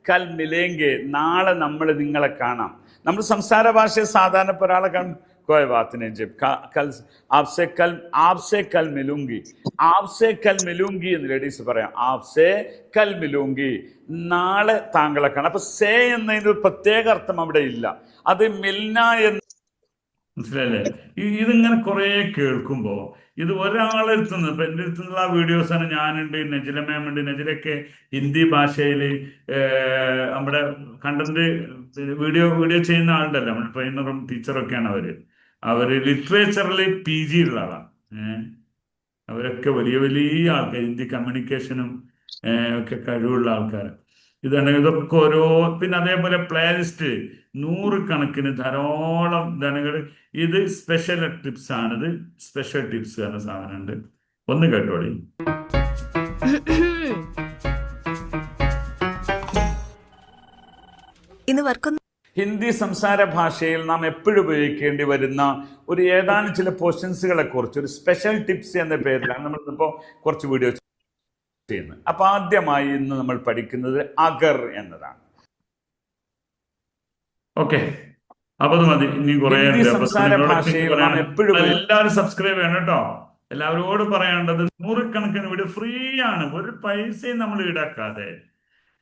കൽ മിലേങ്കെ, നാളെ നമ്മൾ നിങ്ങളെ കാണാം. നമ്മൾ സംസാര ഭാഷയിൽ സാധാരണ ഇപ്പൊ ഒരാളെ കാണും, കോയ് ബാത്ത് നെയ് ജബ് കൽ ആപ്സെ കൽ മിലൂങ്കി, ആപ്സെ കൽ മിലൂങ്കി എന്ന് ലേഡീസ് പറയാം. ആപ്സെ കൽ മിലൂങ്കി, നാളെ താങ്കളെ കാണാം. അപ്പൊ സേ എന്നതിന് ഒരു പ്രത്യേക അർത്ഥം അവിടെ ഇല്ല. അത് മിൽന എന്ന്, മനസ്സിലല്ലേ? ഇതിങ്ങനെ കുറെ കേൾക്കുമ്പോ ഇത് ഒരാളെ അടുത്തുനിന്ന്, ഇപ്പൊ എൻ്റെ അടുത്തുനിന്നുള്ള ആ വീഡിയോസാണ്. ഞാനുണ്ട്, നജില മാമുണ്ട്. നജിലൊക്കെ ഹിന്ദി ഭാഷയിൽ നമ്മുടെ കണ്ടന്റ് വീഡിയോ ചെയ്യുന്ന ആളുണ്ടല്ലോ, നമ്മുടെ ട്രെയിനറും ടീച്ചറും ഒക്കെയാണ് അവര് ലിറ്ററേച്ചറിൽ PG ഉള്ള ആളാണ്. അവരൊക്കെ വലിയ വലിയ ആൾക്കാർ, ഹിന്ദി കമ്മ്യൂണിക്കേഷനും ഒക്കെ കഴിവുള്ള ആൾക്കാർ. ഇതൊക്കെ ഓരോ, പിന്നെ അതേപോലെ പ്ലേലിസ്റ്റ് 100 കണക്കിന് ധാരാളം ഇതാണെങ്കിൽ. ഇത് സ്പെഷ്യൽ ടിപ്സ് ആണ്. ഇത് സ്പെഷ്യൽ ടിപ്സ് എന്ന സാധനം ഉണ്ട്, ഒന്ന് കേട്ടോളി. ഹിന്ദി സംസാര ഭാഷയിൽ നാം എപ്പോഴും ഉപയോഗിക്കേണ്ടി വരുന്ന ഒരു ഏതാനും ചില ക്വസ്റ്റ്യൻസുകളെ കുറിച്ച് ഒരു സ്പെഷ്യൽ ടിപ്സ് എന്ന പേരിലാണ് നമ്മളിപ്പോ കുറച്ച് വീഡിയോ ചെയ്യുന്നത്. അപ്പൊ ആദ്യമായി ഇന്ന് നമ്മൾ പഠിക്കുന്നത് അഗർ എന്നതാണ്. ഓക്കെ, അപ്പൊ അത് മതി. ഇനി കുറെ ഹിന്ദി സംസാര ഭാഷയിൽ നാം എപ്പോഴും എല്ലാവരും സബ്സ്ക്രൈബ് ചെയ്യണം കേട്ടോ. എല്ലാവരോടും പറയാനുള്ളത് 100 കണക്കിന് വീഡിയോ ഫ്രീ ആണ്, ഒരു പൈസയും നമ്മൾ ഈടാക്കാതെ.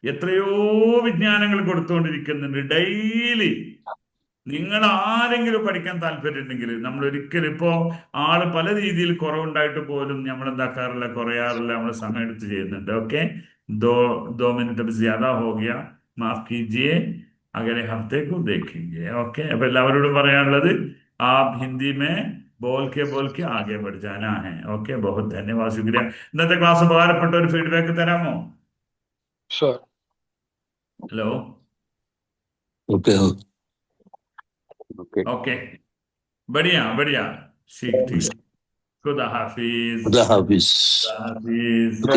എത്രയോ വിജ്ഞാനങ്ങൾ കൊടുത്തുകൊണ്ടിരിക്കുന്നുണ്ട് ഡെയിലി. നിങ്ങൾ ആരെങ്കിലും പഠിക്കാൻ താല്പര്യം ഉണ്ടെങ്കിൽ, നമ്മൾ ഒരിക്കലും ഇപ്പോ ആള് പല രീതിയിൽ കുറവുണ്ടായിട്ട് പോലും നമ്മൾ എന്താക്കാറില്ല, കുറയാറില്ല, നമ്മൾ സമയം എടുത്ത് ചെയ്യുന്നുണ്ട്. ഓക്കെ, 2 മിനിറ്റ് अब ज्यादा हो गया, माफ कीजिए, अगले हफ्ते को देखेंगे. ഓക്കെ, അപ്പൊ എല്ലാവരോടും പറയാനുള്ളത് आप हिंदी में बोल के आगे बढ़ जाना है. ഓക്കെ, बहुत धन्यवाद, शुक्रिया. ഇന്നത്തെ ക്ലാസ് ഉപകാരപ്പെട്ട ഒരു ഫീഡ്ബാക്ക് തരാമോ? Sure. ഹലോ. ओके ओके, बढ़िया बढ़िया, ठीक ठीक. खुदा हाफिज. खुदा हाफिज. खुदा हाफिज.